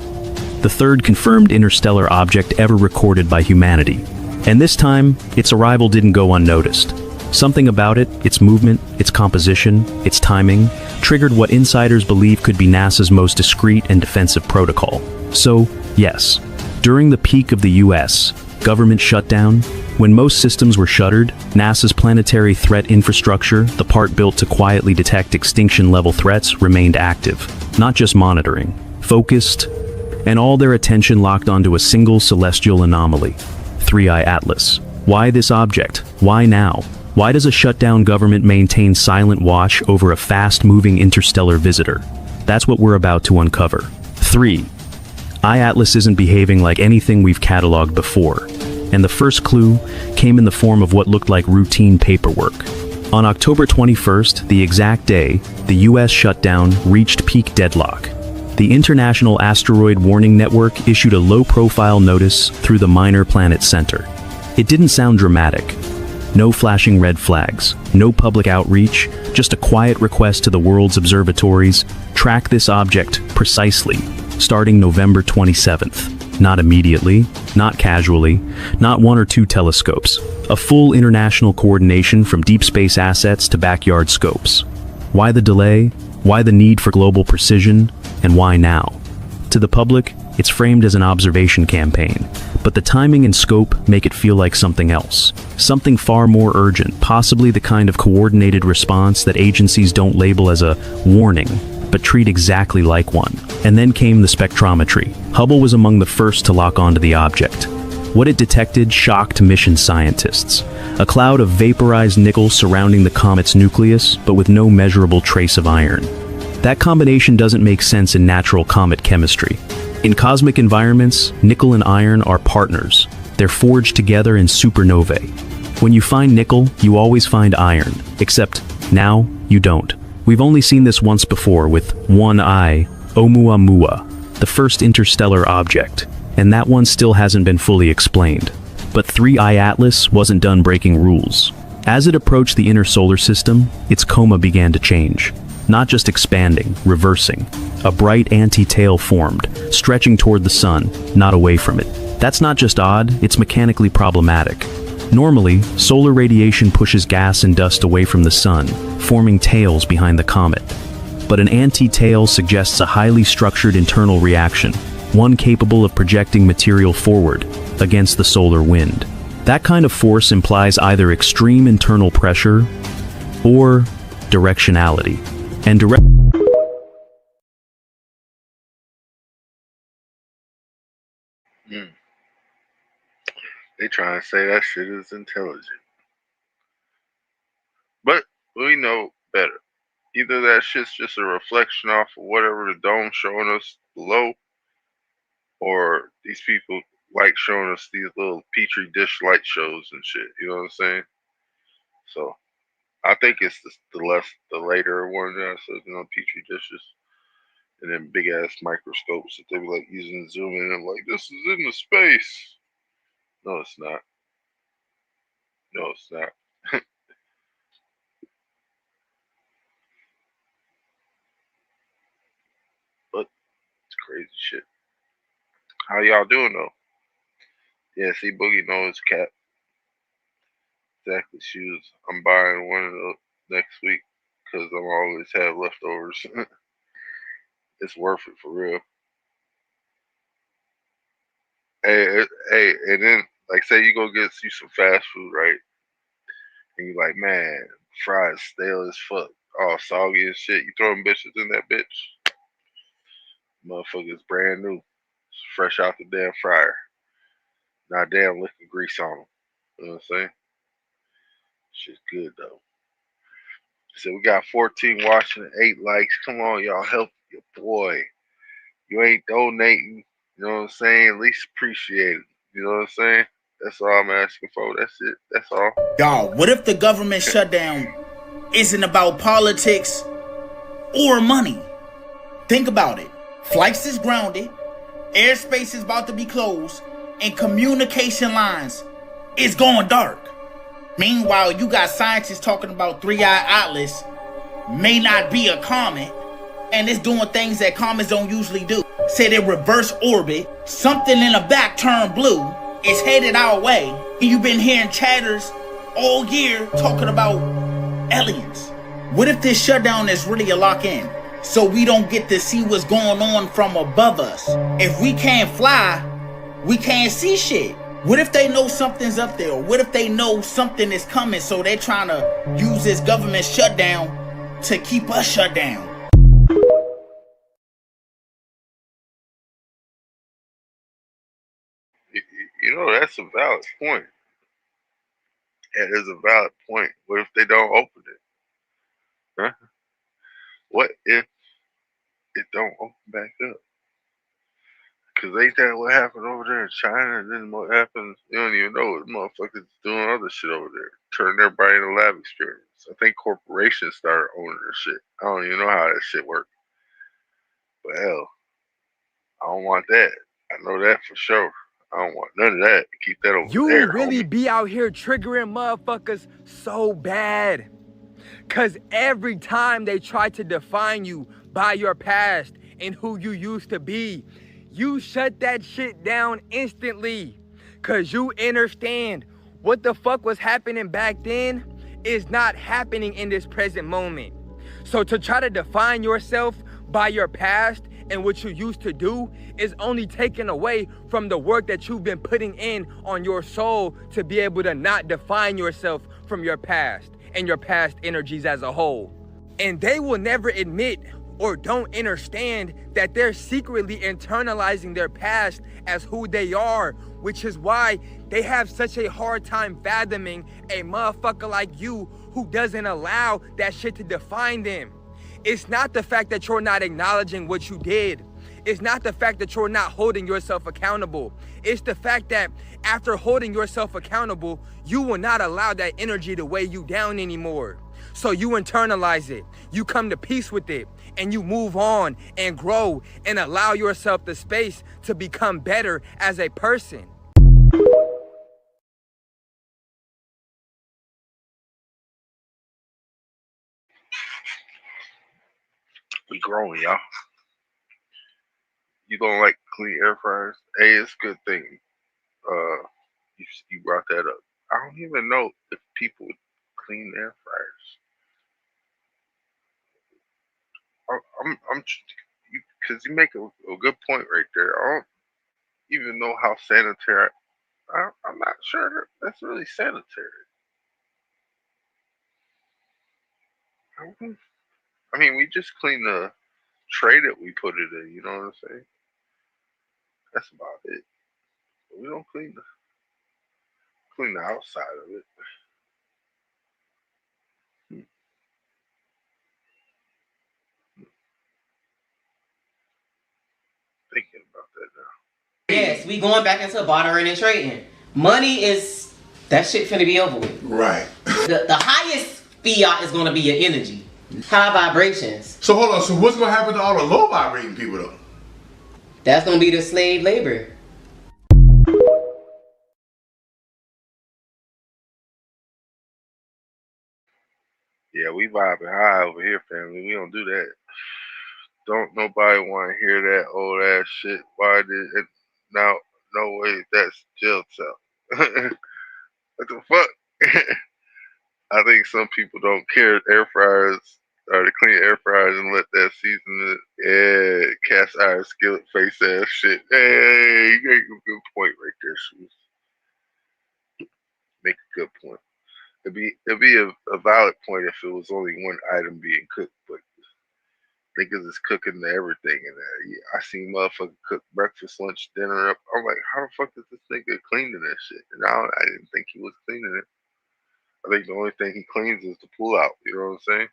The third confirmed interstellar object ever recorded by humanity. And this time, its arrival didn't go unnoticed. Something about it, its movement, its composition, its timing, triggered what insiders believe could be NASA's most discreet and defensive protocol. So, yes, during the peak of the US government shutdown, when most systems were shuttered, NASA's planetary threat infrastructure, the part built to quietly detect extinction-level threats, remained active. Not just monitoring, focused, and all their attention locked onto a single celestial anomaly, 3I Atlas. Why this object? Why now? Why does a shutdown government maintain silent watch over a fast-moving interstellar visitor? That's what we're about to uncover. 3. I Atlas isn't behaving like anything we've cataloged before, and the first clue came in the form of what looked like routine paperwork. On October 21st, the exact day, the U.S. shutdown reached peak deadlock. The International Asteroid Warning Network issued a low-profile notice through the Minor Planet Center. It didn't sound dramatic. No flashing red flags, no public outreach, just a quiet request to the world's observatories: track this object precisely, starting November 27th. Not immediately, not casually, not one or two telescopes. A full international coordination from deep space assets to backyard scopes. Why the delay? Why the need for global precision? And why now? To the public, it's framed as an observation campaign, but the timing and scope make it feel like something else. Something far more urgent, possibly the kind of coordinated response that agencies don't label as a warning, but treat exactly like one. And then came the spectrometry. Hubble was among the first to lock onto the object. What it detected shocked mission scientists. A cloud of vaporized nickel surrounding the comet's nucleus, but with no measurable trace of iron. That combination doesn't make sense in natural comet chemistry. In cosmic environments, nickel and iron are partners. They're forged together in supernovae. When you find nickel, you always find iron, except now you don't. We've only seen this once before with One Eye, Oumuamua, the first interstellar object, and that one still hasn't been fully explained. But 3I Atlas wasn't done breaking rules. As it approached the inner solar system, its coma began to change. Not just expanding, reversing. A bright anti-tail formed, stretching toward the sun, not away from it. That's not just odd, it's mechanically problematic. Normally, solar radiation pushes gas and dust away from the sun, forming tails behind the comet. But an anti-tail suggests a highly structured internal reaction, one capable of projecting material forward against the solar wind. That kind of force implies either extreme internal pressure or directionality. And They trying to say that shit is intelligent. But we know better. Either that shit's just a reflection off of whatever the dome's showing us below, or these people like showing us these little petri dish light shows and shit. You know what I'm saying? So I think it's the later one that I said, petri dishes, and then big ass microscopes that they be like using to zoom in and like, this is in the space. No, it's not. No, it's not. But it's crazy shit. How y'all doing though? Yeah, see, Boogie knows cat. Exactly, shoes. I'm buying one of those next week because I'm always have leftovers. It's worth it for real. Hey, and then like say you go get you some fast food, right? And you like, man, fries stale as fuck, all soggy as shit. You throw them bitches in that bitch, motherfucker's brand new, fresh out the damn fryer. Not damn liquid grease on them. You know what I'm saying? Shit's good though. So we got 14 watching and 8 likes. Come on, y'all, help your boy. You ain't donating, you know what I'm saying? At least appreciate it. You know what I'm saying? That's all I'm asking for. That's it. That's all. Y'all, what if the government shutdown isn't about politics or money? Think about it. Flights is grounded, airspace is about to be closed, and communication lines is going dark. Meanwhile, you got scientists talking about 3I Atlas may not be a comet, and it's doing things that comets don't usually do. Said in reverse orbit, something in the back turned blue, it's headed our way, and you've been hearing chatters all year talking about aliens. What if this shutdown is really a lock-in, so we don't get to see what's going on from above us? If we can't fly, we can't see shit. What if they know something's up there? What if they know something is coming, so they're trying to use this government shutdown to keep us shut down? You know, that's a valid point. That is a valid point. What if they don't open it? Huh? What if it don't open back up? Because ain't that what happened over there in China? And then what happens, you don't even know it. Motherfuckers doing other shit over there. Turning everybody into lab experiments. So I think corporations started owning this shit. I don't even know how that shit works. But hell, I don't want that. I know that for sure. I don't want none of that. Keep that over You there, really homie. be out here triggering motherfuckers so bad. Cause every time they try to define you by your past and who you used to be, you shut that shit down instantly. Cause you understand what the fuck was happening back then is not happening in this present moment. So to try to define yourself by your past and what you used to do is only taken away from the work that you've been putting in on your soul to be able to not define yourself from your past and your past energies as a whole. And they will never admit or don't understand that they're secretly internalizing their past as who they are, which is why they have such a hard time fathoming a motherfucker like you who doesn't allow that shit to define them. It's not the fact that you're not acknowledging what you did. It's not the fact that you're not holding yourself accountable. It's the fact that after holding yourself accountable, you will not allow that energy to weigh you down anymore. So you internalize it, you come to peace with it, and you move on and grow and allow yourself the space to become better as a person. We growing, y'all. You don't like clean air fryers? Hey, it's a good thing. You brought that up. I don't even know if people clean air fryers. I'm because you make a good point right there. I don't even know how sanitary. I'm not sure that's really sanitary. I mean, we just clean the tray that we put it in. You know what I'm saying? That's about it. But we don't clean the outside of it. Thinking about that now. Yes, we going back into bartering and trading. Money is, that shit finna be over with. Right. The highest fiat is gonna be your energy. High vibrations. So hold on, so what's gonna happen to all the low vibrating people though? That's gonna be the slave labor. Yeah, we vibing high over here, family. We don't do that. Don't nobody want to hear that old ass shit. Why did it? Now, no way, that's jail cell. What the fuck? I think some people don't care air fryers or to clean air fryers and let that season it. Yeah, cast iron skillet face ass shit. Hey, you make a good point right there, Shoes. Make a good point. It'd be a valid point if it was only one item being cooked, but niggas is cooking everything in there. Yeah, I seen motherfucker cook breakfast, lunch, dinner up. I'm like, how the fuck is this nigga cleaning that shit? And I didn't think he was cleaning it. I think the only thing he cleans is the pull out. You know what I'm saying?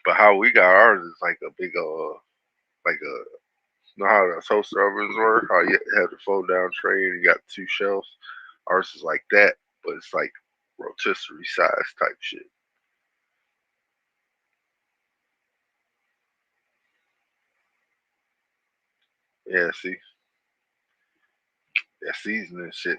But how we got ours is like a big you know how the toaster ovens work? How you have the fold down tray and you got two shelves. Ours is like that, but it's like rotisserie size type shit. Yeah, see, that seasoning shit.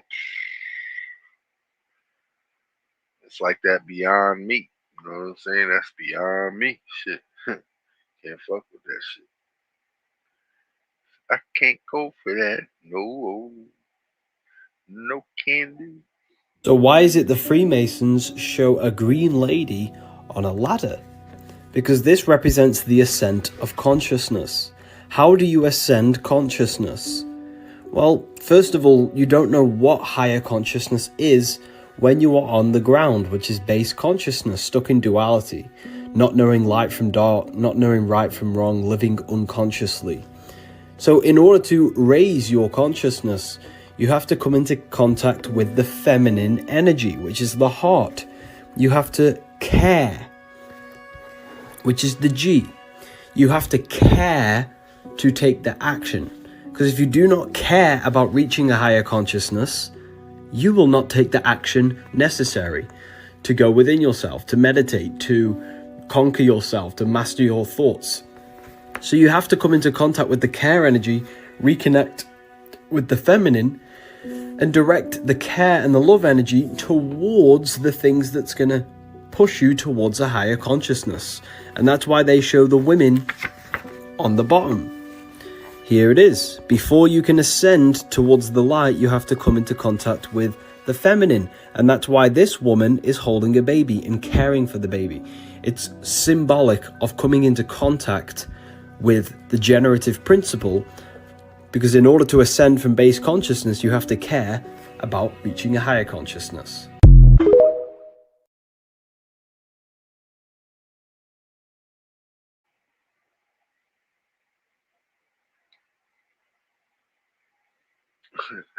It's like that Beyond Meat. You know what I'm saying? That's Beyond Me. Shit. Can't fuck with that shit. I can't go for that. No. No can do. So why is it the Freemasons show a green lady on a ladder? Because this represents the ascent of consciousness. How do you ascend consciousness? Well, first of all, you don't know what higher consciousness is when you are on the ground, which is base consciousness, stuck in duality, not knowing light from dark, not knowing right from wrong, living unconsciously. So in order to raise your consciousness, you have to come into contact with the feminine energy, which is the heart. You have to care, which is the G. You have to care to take the action. Because if you do not care about reaching a higher consciousness, you will not take the action necessary. to go within yourself, to meditate, to conquer yourself, to master your thoughts. So you have to come into contact with the care energy, reconnect with the feminine, and direct the care and the love energy towards the things that's going to push you towards a higher consciousness. And that's why they show the women on the bottom. Here it is. Before you can ascend towards the light, you have to come into contact with the feminine. And that's why this woman is holding a baby and caring for the baby. It's symbolic of coming into contact with the generative principle, because in order to ascend from base consciousness, you have to care about reaching a higher consciousness.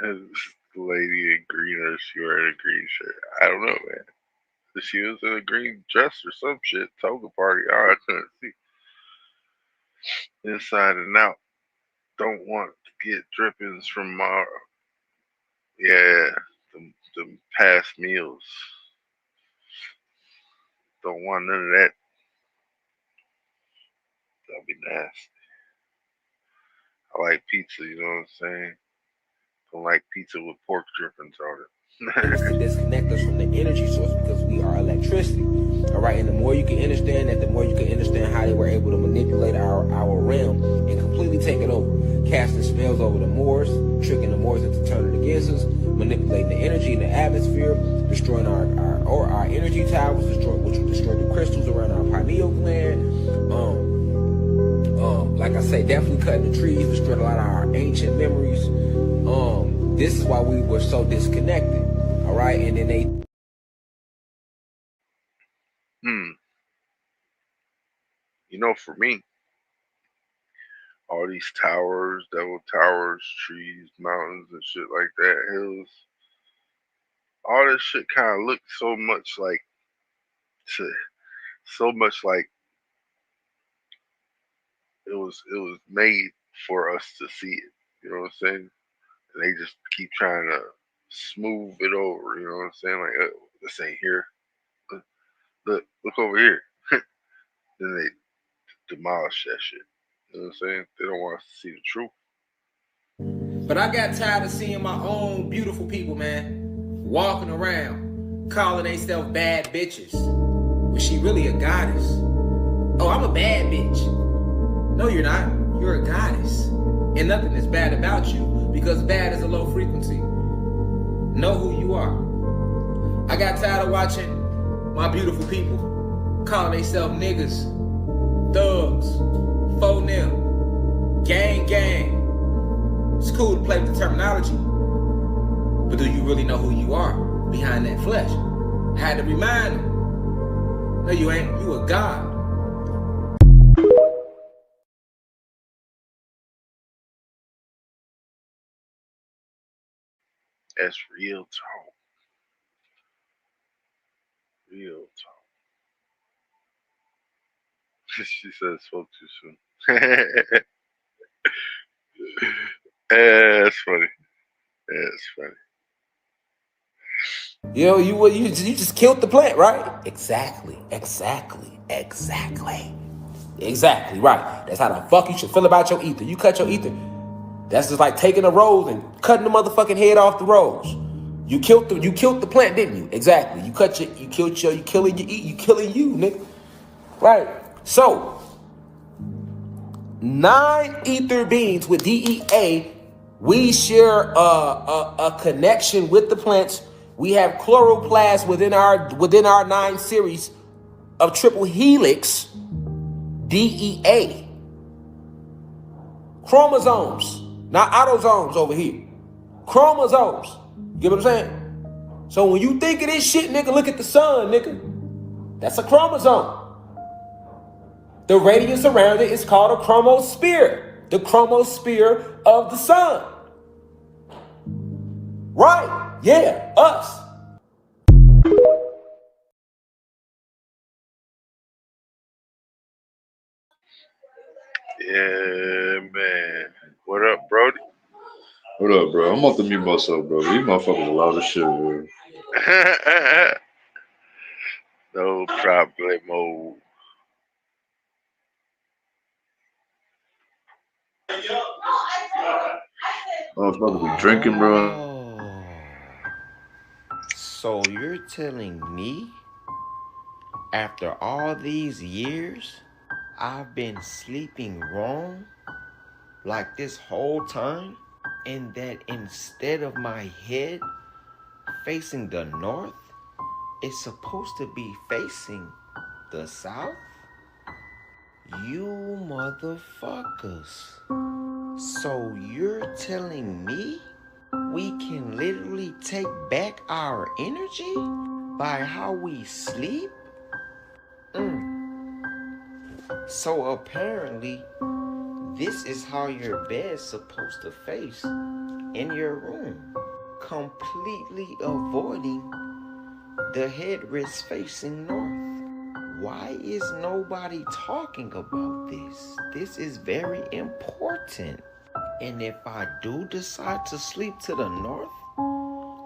The lady in green, or she wearing a green shirt. I don't know, man. She was in a green dress or some shit. Toga party. I couldn't see inside and out. Don't want to get drippings from my the past meals. Don't want none of that. That'd be nasty. I like pizza, you know what I'm saying? Don't like pizza with pork drippings on it. To disconnect us from the energy source, because we are electricity. All right, and the more you can understand that, the more you can understand how they were able to manipulate our realm and completely take it over, casting spells over the Moors, tricking the Moors into turning against us, manipulating the energy in the atmosphere, destroying our energy towers, which will destroy the crystals around our pineal gland. Like I say, definitely cutting the trees, destroyed a lot of our ancient memories. This is why we were so disconnected. All right, and then they. You know, for me, all these towers, devil towers, trees, mountains, and shit like that, hills, all this shit kind of looks so much like it was made for us to see it. You know what I'm saying? And they just keep trying to smooth it over. You know what I'm saying? Like, this ain't here. Look over here. Then they demolish that shit. You know what I'm saying? They don't want us to see the truth. But I got tired of seeing my own beautiful people, man, walking around calling themselves bad bitches. Was she really a goddess? Oh, I'm a bad bitch. No, you're not. You're a goddess. And nothing is bad about you, because bad is a low frequency. Know who you are. I got tired of watching my beautiful people calling themselves niggas, thugs, faux nil, gang. It's cool to play with the terminology, but do you really know who you are behind that flesh? I had to remind them. No, you ain't. You a god. That's real talk. Real talk. She said spoke too soon. That's funny. That's funny. You know, you just killed the plant, right? Exactly, right. That's how the fuck you should feel about your ether. You cut your ether. That's just like taking a rose and cutting the motherfucking head off the rose. You killed the plant, didn't you? Exactly. You killing you, nigga. Right. So 9 ether beings with DEA, we share a connection with the plants. We have chloroplasts within our 9 series of triple helix DEA. Chromosomes, not autosomes over here. Chromosomes. You get what I'm saying? So when you think of this shit, nigga, look at the sun, nigga. That's a chromosome. The radius around it is called a chromosphere. The chromosphere of the sun. Right. Yeah, us. Yeah, man. What up, Brody? What up, bro? I'm about to mute myself, bro. These motherfuckers loud as shit, bro. No problemo. Motherfucker be drinking, bro. So you're telling me, after all these years, I've been sleeping wrong like this whole time? And that instead of my head facing the north, it's supposed to be facing the south? You motherfuckers. So you're telling me we can literally take back our energy by how we sleep? So apparently, this is how your bed's supposed to face in your room, completely avoiding the headrest facing north. Why is nobody talking about this? This is very important. And if I do decide to sleep to the north,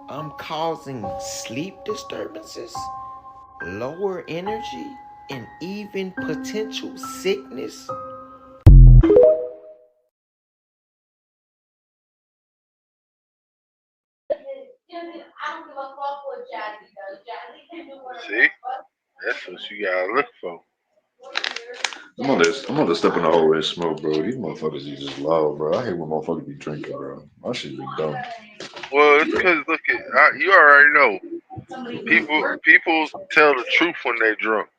I'm causing sleep disturbances, lower energy, and even potential sickness. See? That's what you gotta look for. I'm on to step in the hole and smoke, bro. These motherfuckers is just loud, bro. I hate when motherfuckers be drinking, bro. My shit be dumb. Well, it's because look at you already know. People tell the truth when they drunk.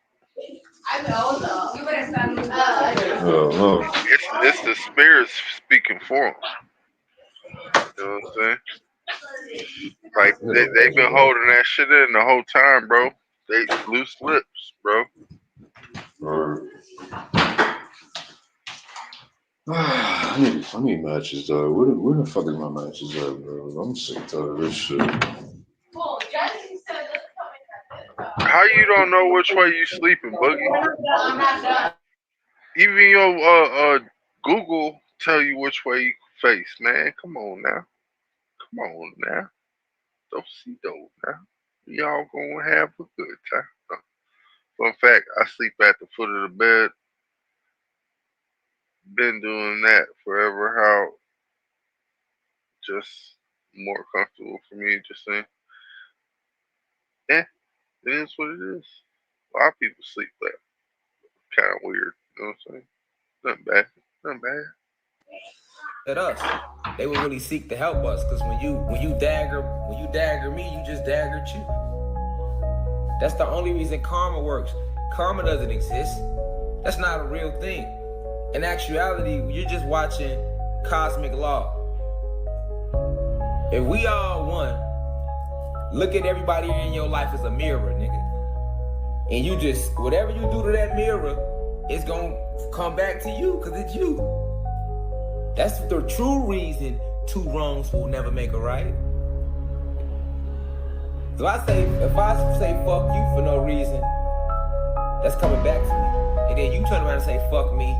It's the spirits speaking for them. You know what I'm saying? Like they've been holding that shit in the whole time, bro. They loose lips, bro. I need matches, though. Where the fuck is my matches at, bro? I'm sick of this shit. How you don't know which way you sleeping, Boogie? Even your Google tell you which way you face, man. Come on now. Come on now. Don't see those now. We all gonna have a good time. Fun fact, I sleep at the foot of the bed. Been doing that forever. How just more comfortable for me, just saying. Yeah, it is what it is. A lot of people sleep that. Kind of weird. You know what I'm saying? Nothing bad. Nothing bad. At us, they would really seek to help us, because when you dagger me, you just daggered you. That's the only reason karma works. Karma doesn't exist. That's not a real thing. In actuality, you're just watching cosmic law. If we all one, look at everybody in your life as a mirror, nigga. And you just, whatever you do to that mirror, it's gonna come back to you, because it's you. That's the true reason two wrongs will never make a right. So if I say fuck you for no reason, that's coming back to me. And then you turn around and say fuck me,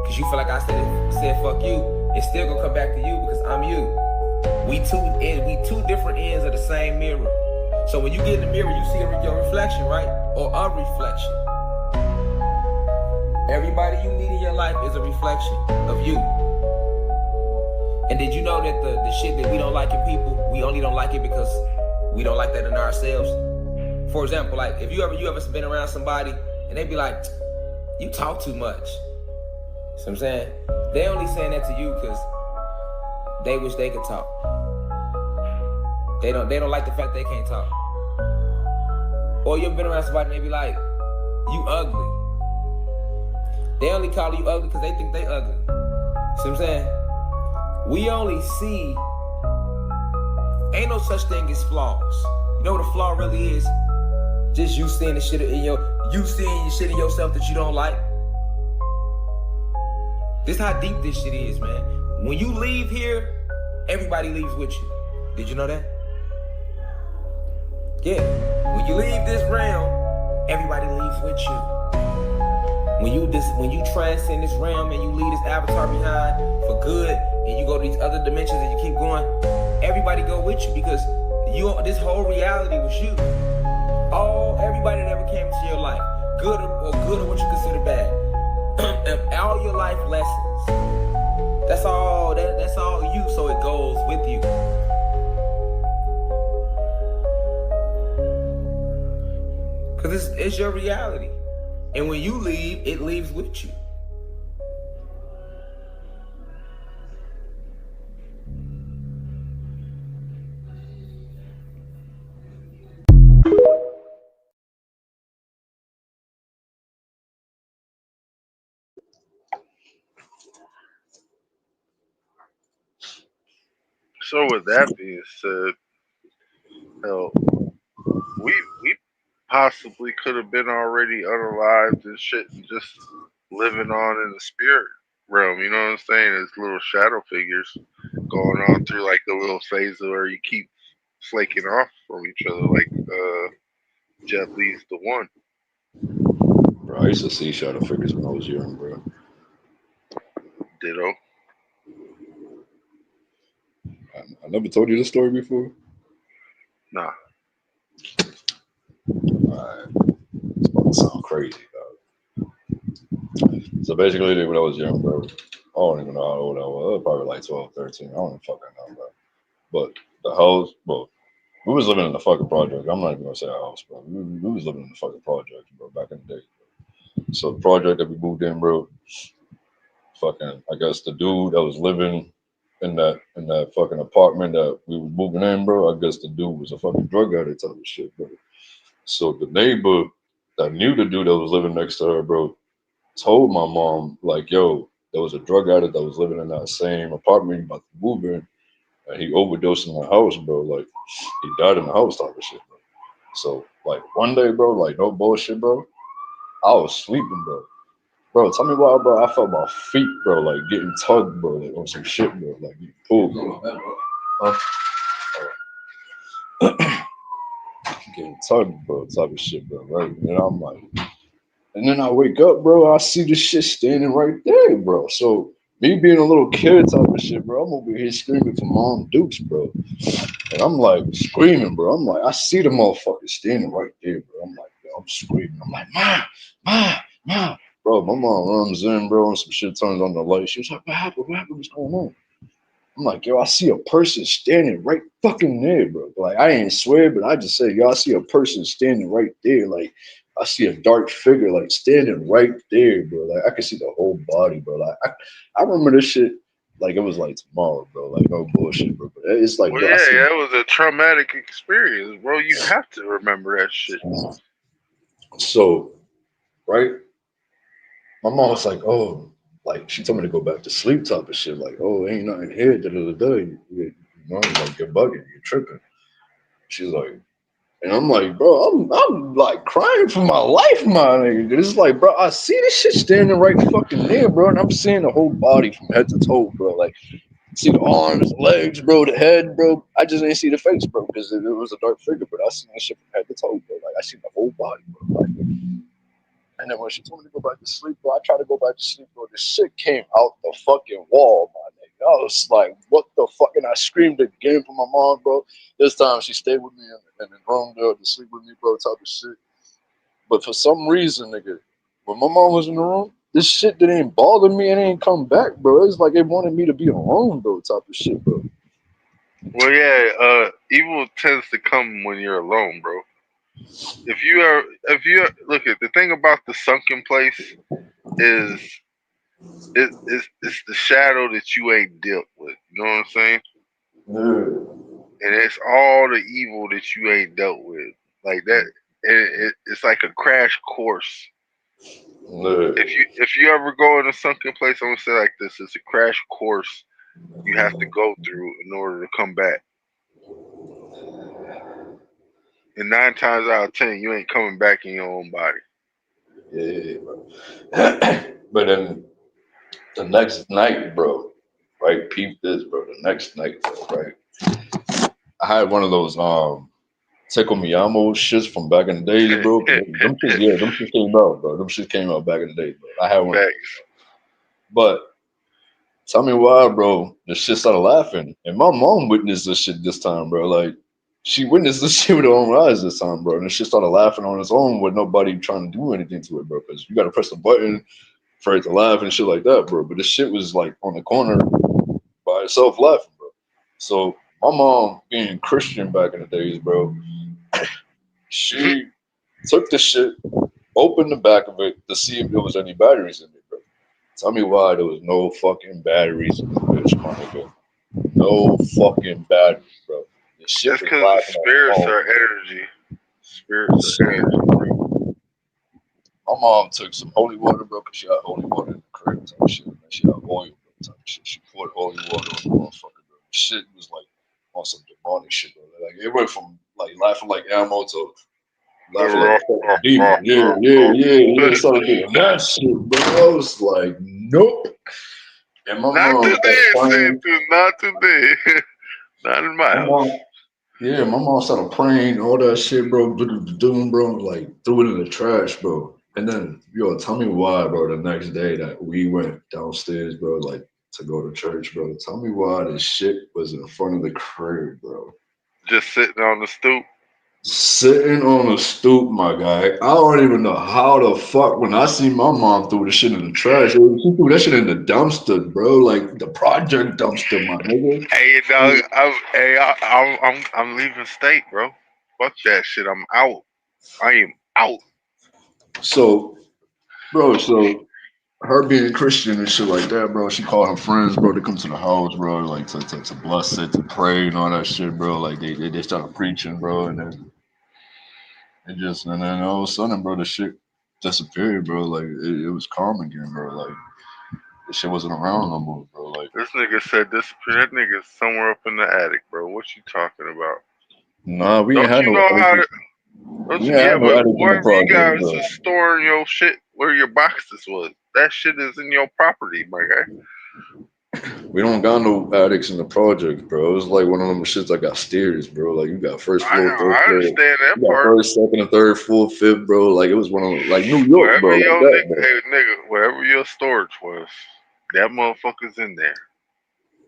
because you feel like I said fuck you, it's still gonna come back to you because I'm you. We two different ends of the same mirror. So when you get in the mirror, you see your reflection, right? Or a reflection. Everybody you meet in your life is a reflection of you. And did you know that the shit that we don't like in people, we only don't like it because we don't like that in ourselves? For example, like if you ever been around somebody and they be like, you talk too much. See what I'm saying? They only saying that to you because they wish they could talk. They don't like the fact they can't talk. Or you ever been around somebody and they be like, you ugly. They only call you ugly because they think they ugly. See what I'm saying? We only see, ain't no such thing as flaws. You know what a flaw really is? Just you seeing the shit you seeing shit in yourself that you don't like. This how deep this shit is, man. When you leave here, everybody leaves with you. Did you know that? Yeah. When you leave this realm, everybody leaves with you. When you transcend this realm and you leave this avatar behind for good, and you go to these other dimensions and you keep going, everybody go with you because this whole reality was you. Everybody that ever came into your life, good or what you consider bad, and all your life lessons. That's all. That's all you. So it goes with you. Cause it's your reality, and when you leave, it leaves with you. So with that being said, hell, we possibly could have been already unalived and shit and just living on in the spirit realm, you know what I'm saying? As little shadow figures going on through like a little phase where you keep flaking off from each other like Jet Li's the one. Bro, I used to see shadow figures when I was young, bro. Ditto. I never told you this story before. Nah. Alright. It's about to sound crazy, dog. So basically, when I was young, bro, I don't even know how old I was. Probably like 12, 13. I don't even fucking know, bro. But the house, bro, we was living in the fucking project. I'm not even gonna say a house, bro. We was living in the fucking project, bro, back in the day. So the project that we moved in, bro, fucking, I guess the dude that was living in that fucking apartment that we were moving in, bro, I guess the dude was a fucking drug addict type of shit, bro. So the neighbor that knew the dude that was living next to her, bro, told my mom, like, yo, there was a drug addict that was living in that same apartment about to move in, and he overdosed in the house, bro. Like, he died in the house type of shit, bro. So, like, one day, bro, like, no bullshit, bro, I was sleeping, bro. Bro, tell me why, bro, I felt my feet, bro, like, getting tugged, bro, like, on some shit, bro, like, getting pulled, bro. Getting tugged, bro, type of shit, bro, right? And I'm like, and then I wake up, bro, I see this shit standing right there, bro. So, me being a little kid type of shit, bro, I'm over here screaming for Mom Dukes, bro. And I'm like screaming, bro. I'm like, I see the motherfucker standing right there, bro. I'm like, yo, I'm screaming. I'm like, Ma. Bro, my mom runs in, bro, and some shit turns on the light. She was like, what happened? What happened? What's going on? I'm like, yo, I see a person standing right fucking there, bro. Like, I ain't swear, but I just said, yo, I see a person standing right there. Like, I see a dark figure, like, standing right there, bro. Like, I can see the whole body, bro. Like, I remember this shit like it was like tomorrow, bro. Like, no bullshit, bro. But it's like, Well, bro, I see. yeah, that was a traumatic experience, bro. You have to remember that shit. So, right? My mom was like, oh, like, she told me to go back to sleep type of shit. Like, oh, ain't nothing here, you know, like, you're bugging, you're tripping. She's like, and I'm like, bro, I'm like crying for my life, my nigga. It's like, bro, I see this shit standing right fucking there, bro, and I'm seeing the whole body from head to toe, bro. Like, see the arms, legs, bro, the head, bro. I just didn't see the face, bro, because it was a dark figure, but I seen that shit from head to toe, bro. Like, I seen the whole body, bro. Like, and then when she told me to go back to sleep, bro, I tried to go back to sleep, bro. The shit came out the fucking wall, my nigga. I was like, what the fuck? And I screamed again for my mom, bro. This time she stayed with me in the room, bro, to sleep with me, bro, type of shit. But for some reason, nigga, when my mom was in the room, this shit didn't bother me and it ain't come back, bro. It's like it wanted me to be alone, bro, type of shit, bro. Well, yeah, evil tends to come when you're alone, bro. If you look at the thing about the sunken place is it's the shadow that you ain't dealt with. You know what I'm saying? And it's all the evil that you ain't dealt with, like that. It's like a crash course. If you ever go in a sunken place, I'm gonna say like this: it's a crash course you have to go through in order to come back. And 9 times out of 10, you ain't coming back in your own body. Yeah, bro. But then the next night, bro, right? Peep this, bro. The next night, bro, right? I had one of those Tickle Me Amo shits from back in the days, bro. Them shit came out, bro. Them shit came out back in the day, bro. I had one. But tell me why, bro. The shit started laughing. And my mom witnessed this shit this time, bro. Like, she witnessed this shit with her own eyes this time, bro. And she started laughing on its own with nobody trying to do anything to it, bro. Because you got to press the button for it to laugh and shit like that, bro. But this shit was like on the corner by itself laughing, bro. So my mom, being Christian back in the days, bro, she took the shit, opened the back of it to see if there was any batteries in it, bro. Tell me why there was no fucking batteries in the bitch, my nigga. No fucking batteries, bro. The shit That's was because the laughing on spirits its own. are energy. Spirits are energy, bro. My mom took some holy water, bro, because she had holy water in the crib type shit. And she had oil, bro, type shit. She poured holy water on the motherfucker, bro. Shit was like on some demonic shit, bro. Like it went from like laughing like ammo to laughing like a fucking demon. Yeah. Started doing that shit, bro. I was like, nope. And my Not mom today, started praying. Santa. Not today. Not in my My house. mom, yeah, my mom started praying, all that shit, bro, doing, bro, like threw it in the trash, bro. And then, yo, tell me why, bro, the next day that we went downstairs, bro, like to go to church, bro. Tell me why this shit was in front of the crib, bro. Just sitting on the stoop. Sitting on a stoop, my guy. I don't even know how the fuck when I see my mom threw the shit in the trash. She threw that shit in the dumpster, bro. Like the project dumpster, my nigga. Hey, dog. I'm leaving state, bro. Fuck that shit. I'm out. I am out. So, bro, her being Christian and shit like that, bro, she called her friends, bro, to come to the house, bro, like to bless it, to pray and all that shit, bro. Like they started preaching, bro, and then all of a sudden, bro, the shit disappeared, bro. Like it was calm again, bro. Like the shit wasn't around no more, bro. Like This nigga said disappear. That nigga's somewhere up in the attic, bro. What you talking about? nah, we ain't Don't had you no know how attic. to? Don't We you? ain't Yeah, had no but attic in the wherever you project, guys bro. is storing your shit, where your boxes was, that shit is in your property, my guy. We don't got no attics in the project, bro. It was like one of them shits that got stairs, bro. Like you got first floor, third I floor. understand that You got part. first, second, and third, fourth, fifth, bro. Like it was one of them, like New York, Wherever bro, like your that, bro. hey nigga, wherever your storage was, that motherfucker's in there.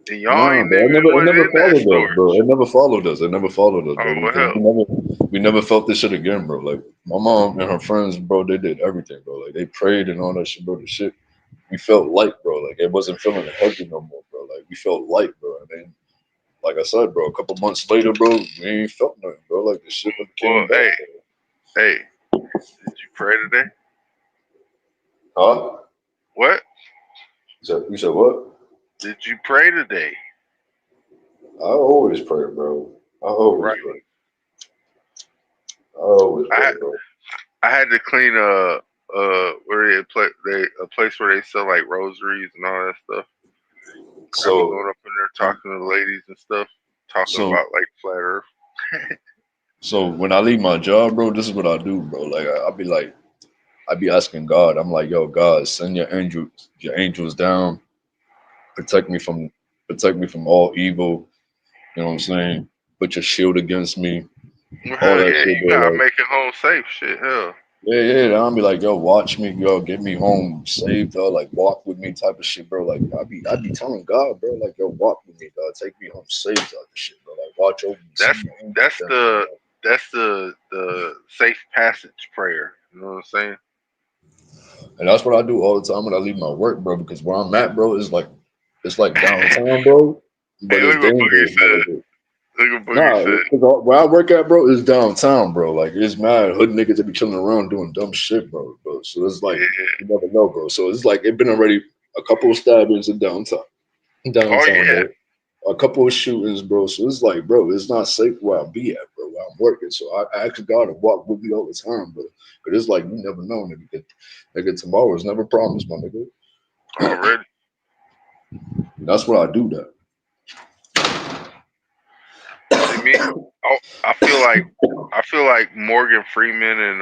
And y'all Nah, ain't bro. even It went never in that followed us, bro. storage. It never followed us. It never followed us, bro. Oh well, Because hell. we never felt this shit again, bro. Like my mom and her friends, bro, they did everything, bro. Like they prayed and all that shit, bro. The shit we felt light, bro. Like it wasn't feeling heavy no more, bro. Like we felt light, bro. And then, like I said, bro, a couple months later, bro, we ain't felt nothing, bro. Like the shit never Well, came back, hey, did you pray today? bro. Huh? What? You said what? Did you pray today? I always pray, bro. I always Right. pray. I always pray, bro. I had to clean where a place where they sell like rosaries and all that stuff. I be going up in there talking to the ladies and stuff, talking So about like flat Earth. So when I leave my job, bro, this is what I do, bro. Like I be asking God. I'm like, yo, God, send your angels down, protect me from all evil. You know what I'm saying? Put your shield against me, all Hell that yeah, shit, you bro. gotta Like, make it home safe. Shit, hell. yeah. I'll be like, yo, watch me, yo, get me home safe, yo, like walk with me, type of shit, bro. Like I be telling God, bro, like, yo, walk with me, God, take me home safe, type of shit, bro. Like, watch over me, send That's your angels that's down, the bro. that's the safe passage prayer. You know what I'm saying? And that's what I do all the time when I leave my work, bro. Because where I'm at, bro, is like it's like downtown, bro. Hey, But it's look what Boogie dangerous, said. bro. Look what Boogie Nah, said. 'cause where I work at, bro, is downtown, bro. Like it's mad hood niggas that be chilling around doing dumb shit, bro. So it's like you never know, bro. So it's like it been already a couple of stabbings in downtown, Oh yeah. bro. A couple of shootings, bro. So it's like, bro, it's not safe where I be at, bro. Where I'm working. So I ask God to walk with me all the time, bro. But it's like you never know, nigga. Tomorrow is never promised, my nigga. Already. That's what I do. That. See me? Oh, I feel like Morgan Freeman and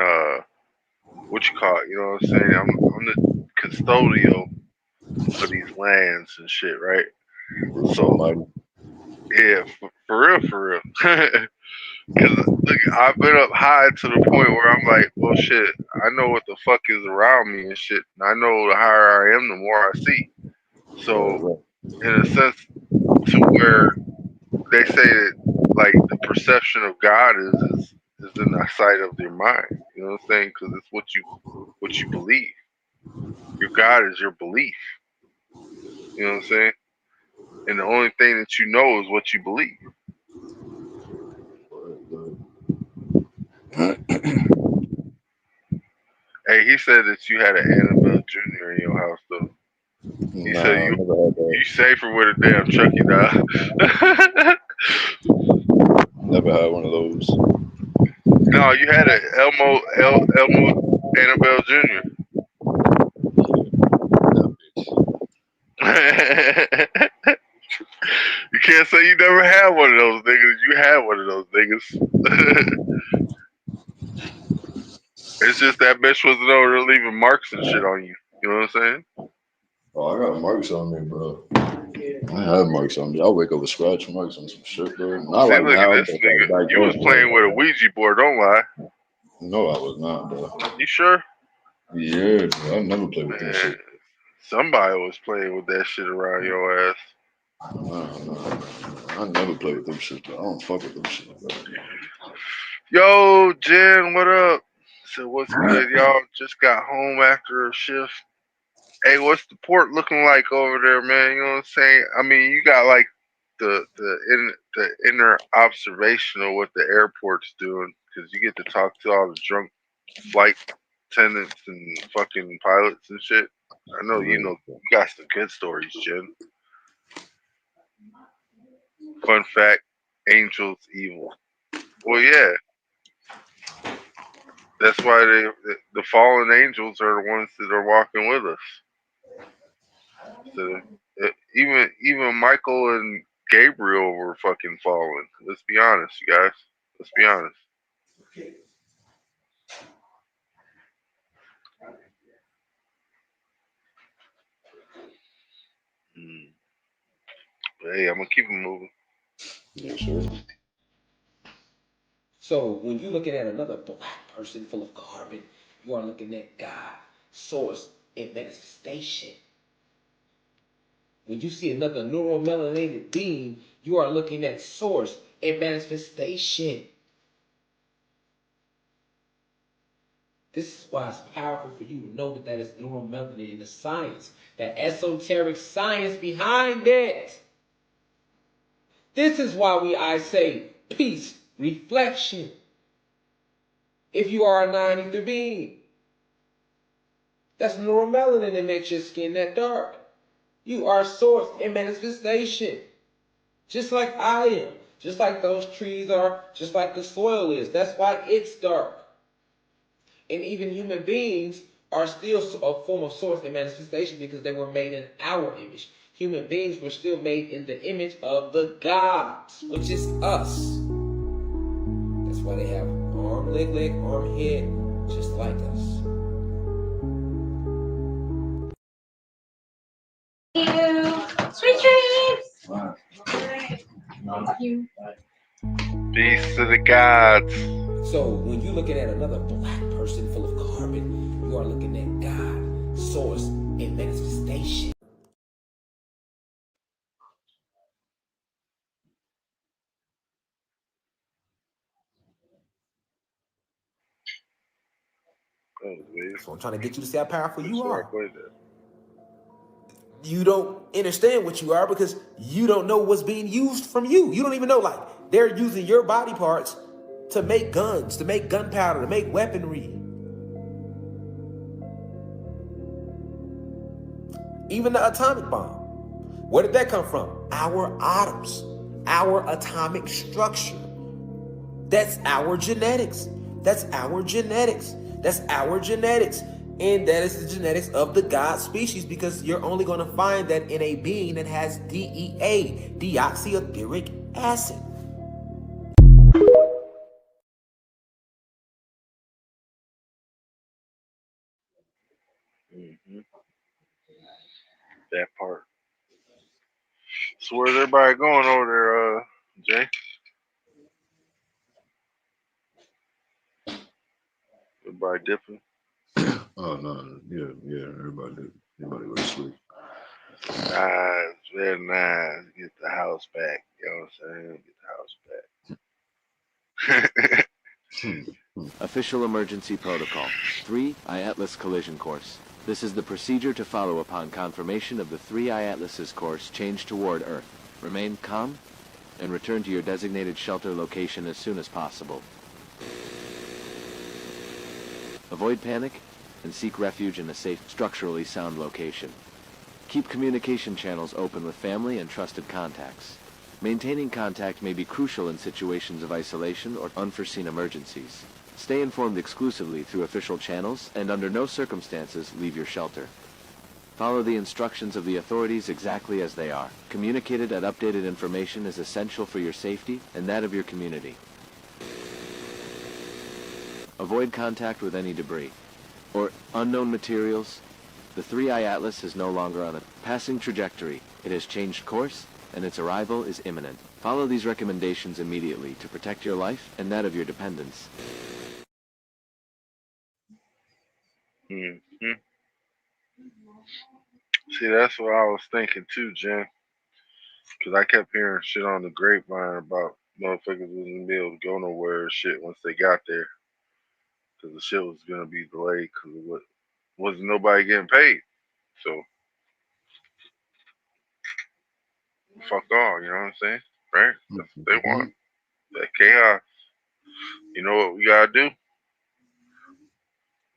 what you call it? You know what I'm saying? I'm the custodial for these lands and shit, right? So yeah, for real. Cause look, I've been up high to the point where I'm like, well, shit, I know what the fuck is around me and shit. And I know the higher I am, the more I see. So, in a sense, to where they say that like the perception of God is in the sight of your mind. You know what I'm saying? Because it's what you believe. Your God is your belief. You know what I'm saying? And the only thing that you know is what you believe. Hey, he said that you had an Annabelle Jr. in your house, though. He Nah, said I never had that. you safer with a damn Chucky doll. Never had one of those. No, you had a Elmo Annabelle Jr. You can't say you never had one of those niggas. You had one of those niggas. It's just that bitch wasn't over there leaving marks and shit on you. You know what I'm saying? Oh, I got marks on me, bro. I have marks on me. I wake up with scratch marks on some shit, bro. Not See, like look at now, this but nigga. like back You was then, playing with a bro. Ouija board, don't lie. No, I was not, bro. You sure? Yeah, bro. I never played with that Man, shit. somebody was playing with that shit around your ass. No. I never played with them shit, bro. I don't fuck with them shit, bro. Yo, Jen, what up? So what's good, y'all? Just got home after a shift. Hey, what's the port looking like over there, man? You know what I'm saying? I mean, you got like the inner observation of what the airport's doing because you get to talk to all the drunk flight attendants and fucking pilots and shit. I know you got some good stories, Jen. Fun fact: angels evil. Well, yeah, that's why the fallen angels are the ones that are walking with us. So, even Michael and Gabriel were fucking fallen. Let's be honest, you guys. Let's be honest. Mm. But hey, I'm gonna keep it moving. Yeah, sure. So when you're looking at another black person full of carbon, you are looking at God, source, and manifestation. When you see another neuromelanated being, you are looking at source and manifestation. This is why it's powerful for you to know that that is neuromelanin in the science, that esoteric science behind it. This is why I say peace, reflection. If you are a non-ether being, that's neuromelanin that makes your skin that dark. You are source and manifestation. Just like I am. Just like those trees are. Just like the soil is. That's why it's dark. And even human beings are still a form of source and manifestation because they were made in our image. Human beings were still made in the image of the gods, which is us. That's why they have arm, leg, arm, head, just like us. Sweet dreams! Thank you. Peace to the gods. So when you're looking at another black person full of carbon, you are looking at God, source, and manifestation. So I'm trying to get you to see how powerful you are. You don't understand what you are because you don't know what's being used from you. You don't even know, like, they're using your body parts to make guns, to make gunpowder, to make weaponry. Even the atomic bomb. Where did that come from? Our atoms, our atomic structure. That's our genetics. That's our genetics. That's our genetics. And that is the genetics of the God species because you're only going to find that in a being that has DEA, deoxyetheric acid. Mm-hmm. That part. So where's everybody going over there, Jay? Everybody dipping? Oh no, yeah, everybody went to sleep. Nice, very nice. Get the house back. You know what I'm saying? Get the house back. Official Emergency Protocol. 3 I-Atlas Collision Course. This is the procedure to follow upon confirmation of the 3 I-Atlas's course change toward Earth. Remain calm and return to your designated shelter location as soon as possible. Avoid panic and seek refuge in a safe, structurally sound location. Keep communication channels open with family and trusted contacts. Maintaining contact may be crucial in situations of isolation or unforeseen emergencies. Stay informed exclusively through official channels and under no circumstances leave your shelter. Follow the instructions of the authorities exactly as they are. Communicated and updated information is essential for your safety and that of your community. Avoid contact with any debris or unknown materials. The 3I Atlas is no longer on a passing trajectory. It has changed course and its arrival is imminent. Follow these recommendations immediately to protect your life and that of your dependents. Mm-hmm. See, that's what I was thinking too, Jen. Because I kept hearing shit on the grapevine about motherfuckers wasn't gonna be able to go nowhere and shit once they got there. Because the shit was gonna be delayed because of what wasn't nobody getting paid. So fuck all, you know what I'm saying? Right? That's what they want. That chaos. You know what we gotta do?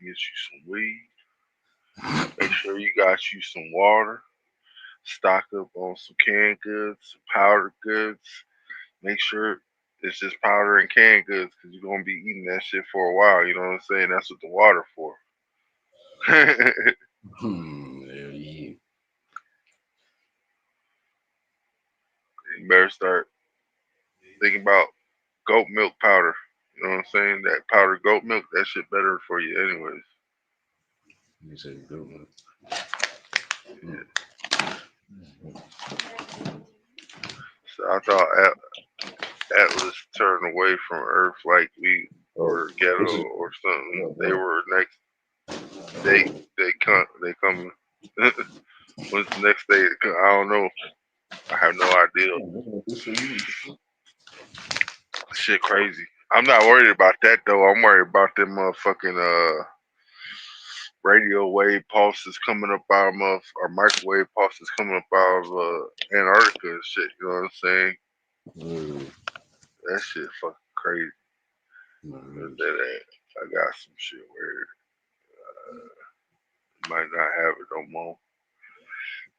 Get you some weed. Make sure you got you some water. Stock up on some canned goods, some powdered goods. Make sure it's just powder and canned goods because you're gonna be eating that shit for a while. You know what I'm saying? That's what the water for. Yeah. You better start thinking about goat milk powder. You know what I'm saying? That powdered goat milk, that shit better for you anyways. You said goat milk. So I thought Atlas turned away from Earth like we were ghetto or something. They were next. They come. When's the next day? I don't know. I have no idea. Shit crazy. I'm not worried about that though. I'm worried about them motherfucking radio wave pulses coming up out of or microwave pulses coming up out of Antarctica and shit. You know what I'm saying? That shit fucking crazy. I got some shit where might not have it no more.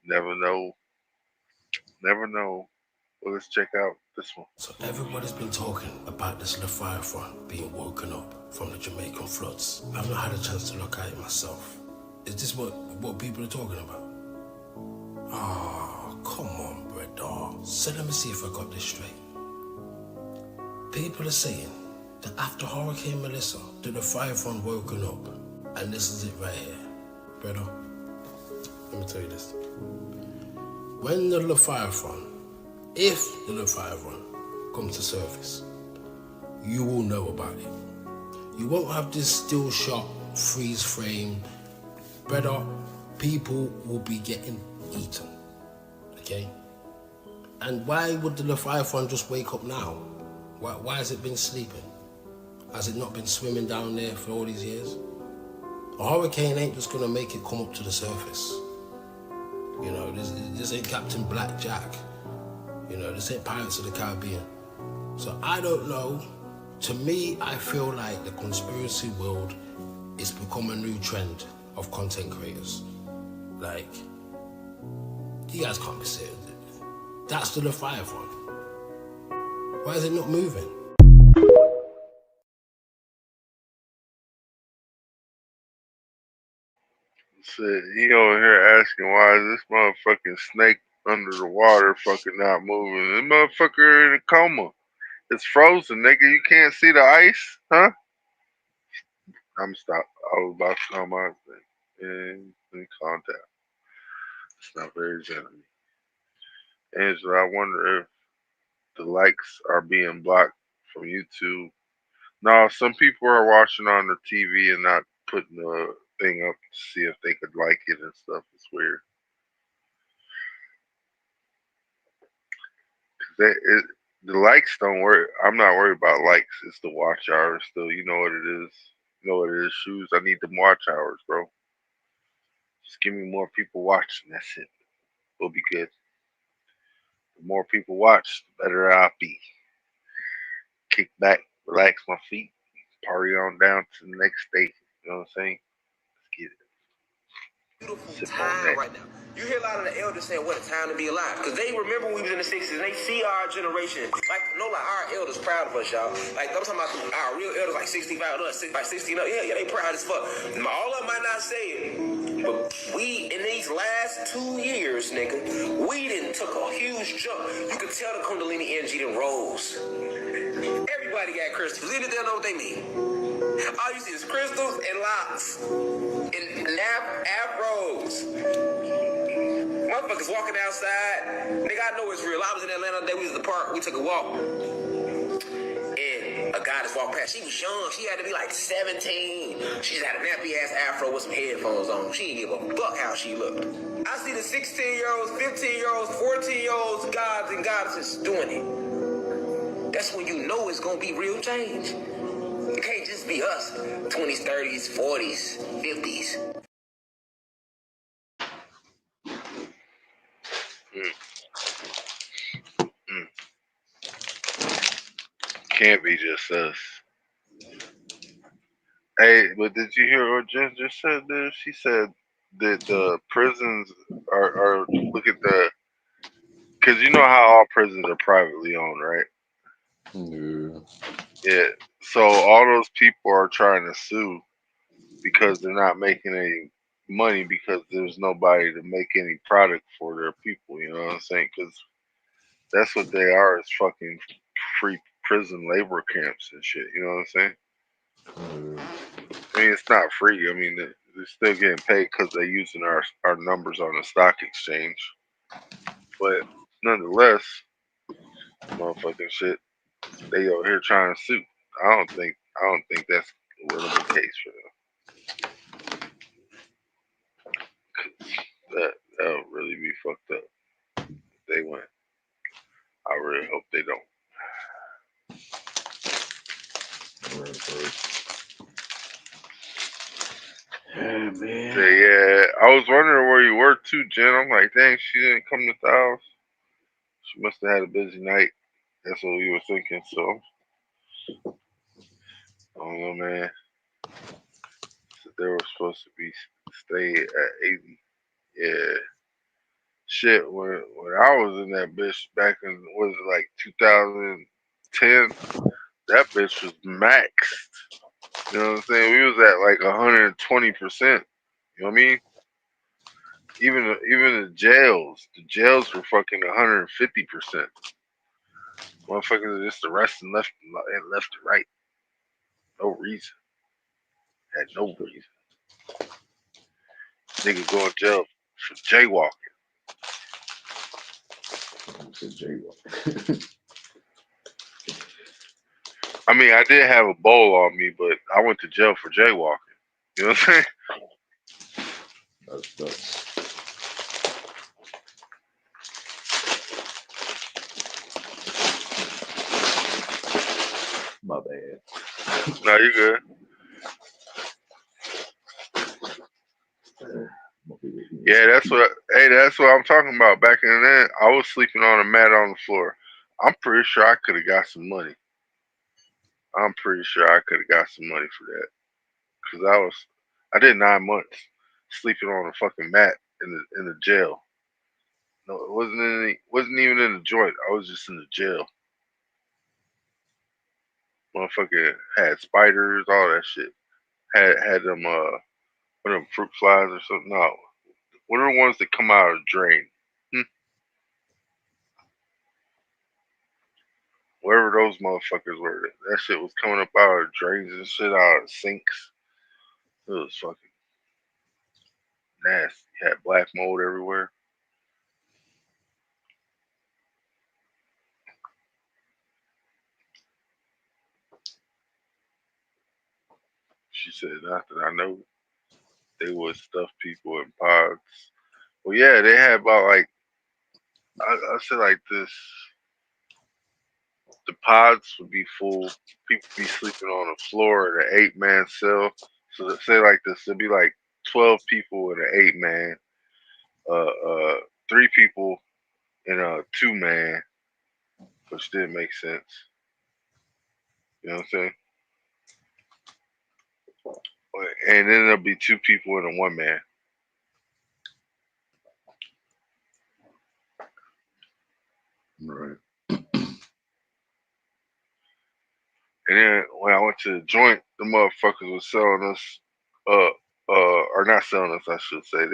Never know. Never know. Well, let's check out this one. So everybody's been talking about this Leviathan being woken up from the Jamaican floods. I've not had a chance to look at it myself. Is this what people are talking about? Oh, come on, brother. So let me see if I got this straight. People are saying that after Hurricane Melissa, the Leviathan woken up. And this is it right here. Brother, let me tell you this. When the Leviathan, if the Leviathan comes to surface, you will know about it. You won't have this still shot, freeze frame. Brother, people will be getting eaten. Okay? And why would the Leviathan just wake up now? Why has it been sleeping? Has it not been swimming down there for all these years? A hurricane ain't just gonna make it come up to the surface. You know, this ain't Captain Blackjack. You know, this ain't Pirates of the Caribbean. So I don't know. To me, I feel like the conspiracy world is become a new trend of content creators. Like, you guys can't be serious. That's the Leviathan. Why is it not moving? Said he over here asking why is this motherfucking snake under the water fucking not moving? This motherfucker in a coma. It's frozen, nigga. You can't see the ice, huh? I'm stop. I was about to call my thing. In contact. It's not very gentle. Angela, I wonder if the likes are being blocked from YouTube. No, some people are watching on the TV and not putting the thing up to see if they could like it and stuff. It's weird. The likes don't worry. I'm not worried about likes. It's the watch hours still. You know what it is. You know what it is. Shoes. I need them watch hours, bro. Just give me more people watching. That's it. We'll be good. The more people watch, the better I'll be. Kick back, relax my feet, party on down to the next day. You know what I'm saying? Let's get it. Sip on Time that. right now. You hear a lot of the elders saying what a time to be alive. Because they remember when we was in the 60s and they see our generation. Like, no, like our elders proud of us, y'all. Like, I'm talking about our real elders, like 65 us, like 60 up. Yeah, they proud as fuck. All of them might not say it. But we, in these last 2 years, nigga, we done took a huge jump. You could tell the Kundalini energy done rose. Everybody got crystals. Even if they don't know what they mean. All you see is crystals and locks. And afros. Motherfuckers walking outside. Nigga, I know it's real. I was in Atlanta the day we was at the park. We took a walk. And a goddess walked past. She was young. She had to be like 17. She just had a nappy ass afro with some headphones on. She didn't give a fuck how she looked. I see the 16-year-olds, 15-year-olds, 14-year-olds, gods and goddesses doing it. That's when you know it's gonna be real change. It can't just be us. 20s, 30s, 40s, 50s. Mm. Can't be just us. Hey, but did you hear what Jen just said there? She said that the prisons are look at the, because you know how all prisons are privately owned, right? Yeah. Yeah. So all those people are trying to sue because they're not making any money because there's nobody to make any product for their people. You know what I'm saying? Because that's what they are, is fucking free prison labor camps and shit. You know what I'm saying? I mean, it's not free. I mean, they're still getting paid because they're using our numbers on the stock exchange. But nonetheless, motherfucking shit, they over here trying to sue. I don't think that's a winnable case for them. That'll really be fucked up if they win. I really hope they don't. Yeah, man. So, yeah, I was wondering where you were too, Jen. I'm like, dang, she didn't come to the house. She must have had a busy night. That's what we were thinking. So, I don't know, man. So they were supposed to be stay at 80. Yeah. Shit, when I was in that bitch back in, was it like 2010, that bitch was maxed. You know what I'm saying? We was at like 120%. You know what I mean? Even the jails were fucking 150%. Motherfuckers are just arresting left and right. No reason. Had no reason. Nigga go in jail for jaywalking. I mean, I did have a bowl on me, but I went to jail for jaywalking. You know what I'm saying? That's my bad. No, you good. Yeah, that's what I'm talking about. Back in the day, I was sleeping on a mat on the floor. I'm pretty sure I could have got some money. I'm pretty sure I could have got some money for that. Cause I did 9 months sleeping on a fucking mat in the jail. No, it wasn't even in the joint. I was just in the jail. Motherfucker had spiders, all that shit. Had them what are them fruit flies or something? No, what are the ones that come out of the drain? Hmm? Wherever those motherfuckers were, that shit was coming up out of drains and shit, out of sinks. It was fucking nasty. Had black mold everywhere. She said, not that I know. They would stuff people in pods. Well, yeah, they had about like I said like this. the pods would be full. People be sleeping on the floor in an 8-man cell. So let's say like this, it'd be like 12 people in an 8-man, 3 people in a 2-man, which didn't make sense. You know what I'm saying? And then there'll be 2 people in a 1-man. Right. And then when I went to the joint, the motherfuckers was selling us, or not selling us, I should say.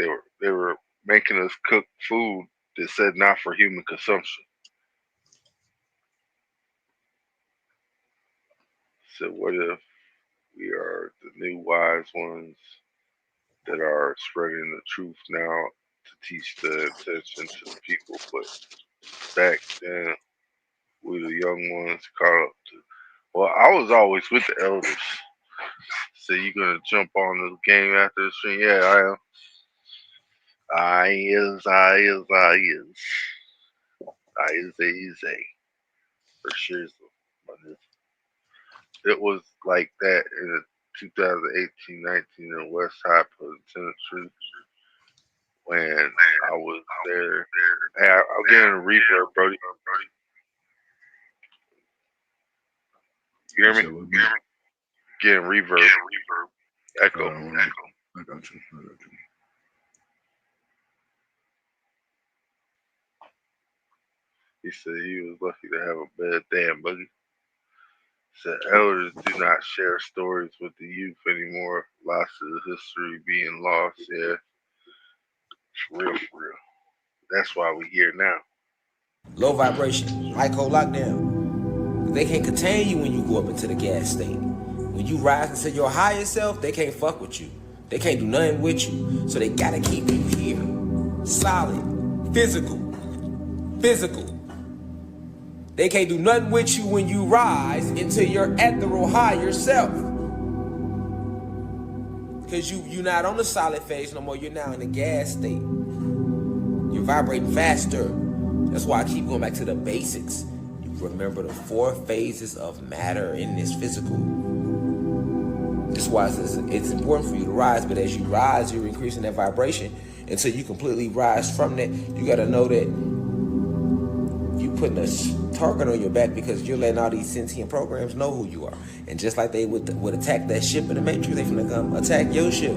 They were making us cook food that said not for human consumption. So what if we are the new wise ones that are spreading the truth now to teach the intention to the people, but back then we the young ones caught up to. Well, I was always with the elders. So you gonna jump on this game after the stream? Yeah, I am. I is. For sure. It was like that in the 2018-19 in West High Penitentiary when I was there. Hey, I'm getting a reverb, Brody. You hear me? Getting reverb. Echo. I got you. He said he was lucky to have a bad damn buggy. Said elders do not share stories with the youth anymore. Lots of history being lost. Yeah, for real. That's why we here now. Low vibration, like cold lockdown. They can't contain you when you go up into the gas state. When you rise into your higher self, they can't fuck with you. They can't do nothing with you. So they gotta keep you here. Solid. Physical. They can't do nothing with you when you rise into your ethereal higher self. Because you're not on the solid phase no more. You're now in the gas state. You're vibrating faster. That's why I keep going back to the basics. You remember the 4 phases of matter in this physical. That's why it's important for you to rise. But as you rise, you're increasing that vibration until you completely rise from that. You got to know that you putting a target on your back because you're letting all these sentient programs know who you are. And just like they would attack that ship in the Matrix, they finna come attack your ship.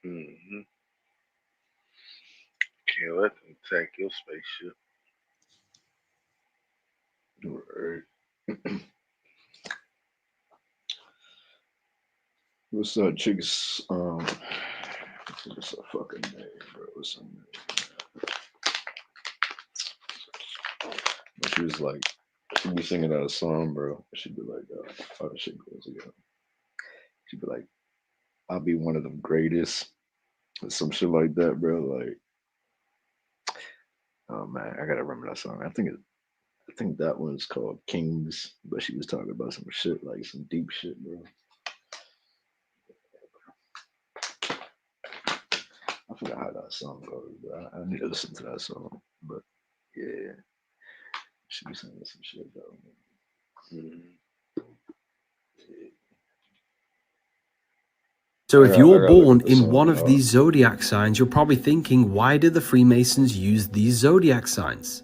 Mm-hmm. Can't let them attack your spaceship. Right. What's up, chicks? What's a fucking name, bro? What's her name? She was like, she'd be singing that song, bro. She'd be like, how the shit goes again? She'd be like, I'll be one of them greatest. Or some shit like that, bro. Like, oh man, I gotta remember that song. I think that one's called Kings, but she was talking about some shit, like some deep shit, bro. I forgot how that song goes, but I need to listen to that song. But yeah, she was saying some shit though. So if you're born in one of these zodiac signs, you're probably thinking, why did the Freemasons use these zodiac signs?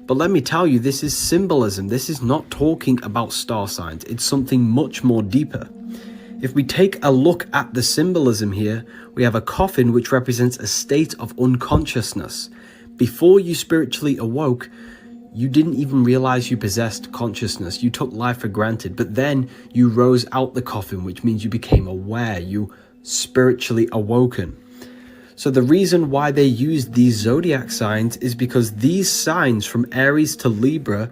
But let me tell you, this is symbolism. This is not talking about star signs. It's something much more deeper. If we take a look at the symbolism here, we have a coffin which represents a state of unconsciousness. Before you spiritually awoke, you didn't even realize you possessed consciousness. You took life for granted, but then you rose out the coffin, which means you became aware, you spiritually awoken. So the reason why they use these zodiac signs is because these signs from Aries to Libra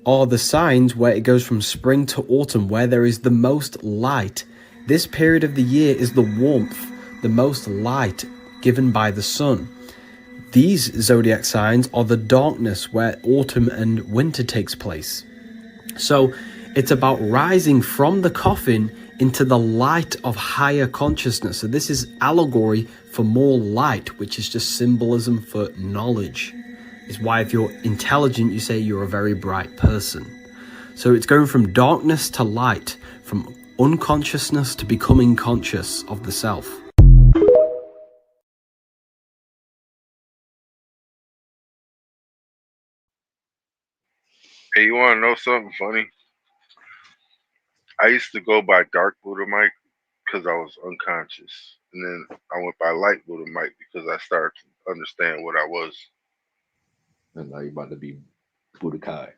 are the signs where it goes from spring to autumn, where there is the most light. This period of the year is the warmth, the most light given by the sun. These zodiac signs are the darkness where autumn and winter takes place. So it's about rising from the coffin into the light of higher consciousness. So this is allegory for more light, which is just symbolism for knowledge. It's why if you're intelligent, you say you're a very bright person. So it's going from darkness to light, from unconsciousness to becoming conscious of the self. Hey, you want to know something funny? I used to go by Dark Buddha Mike because I was unconscious, and then I went by Light Buddha Mike because I started to understand what I was. And now you're about to be Budokai.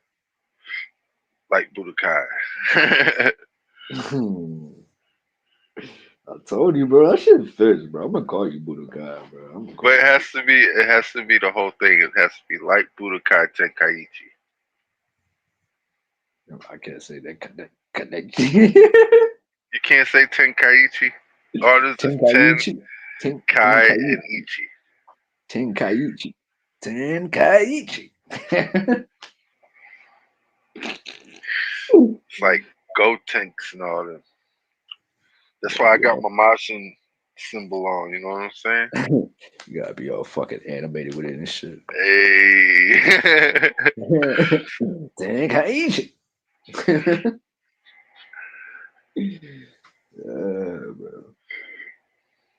Like Budokai. I told you, bro. That shit fits, bro. I'm gonna call you Budokai, bro. But it has to be the whole thing. It has to be like Budokai Tenkaichi. I can't say that. You can't say Tenkaichi. All this is Tenkaichi. Kai and Ichi. Tenkaichi. Tenkaichi. It's like Go Tanks and all that. That's why I got my Martian symbol on. You know what I'm saying? You gotta be all fucking animated with it and shit. Hey. Tenkaichi. Bro.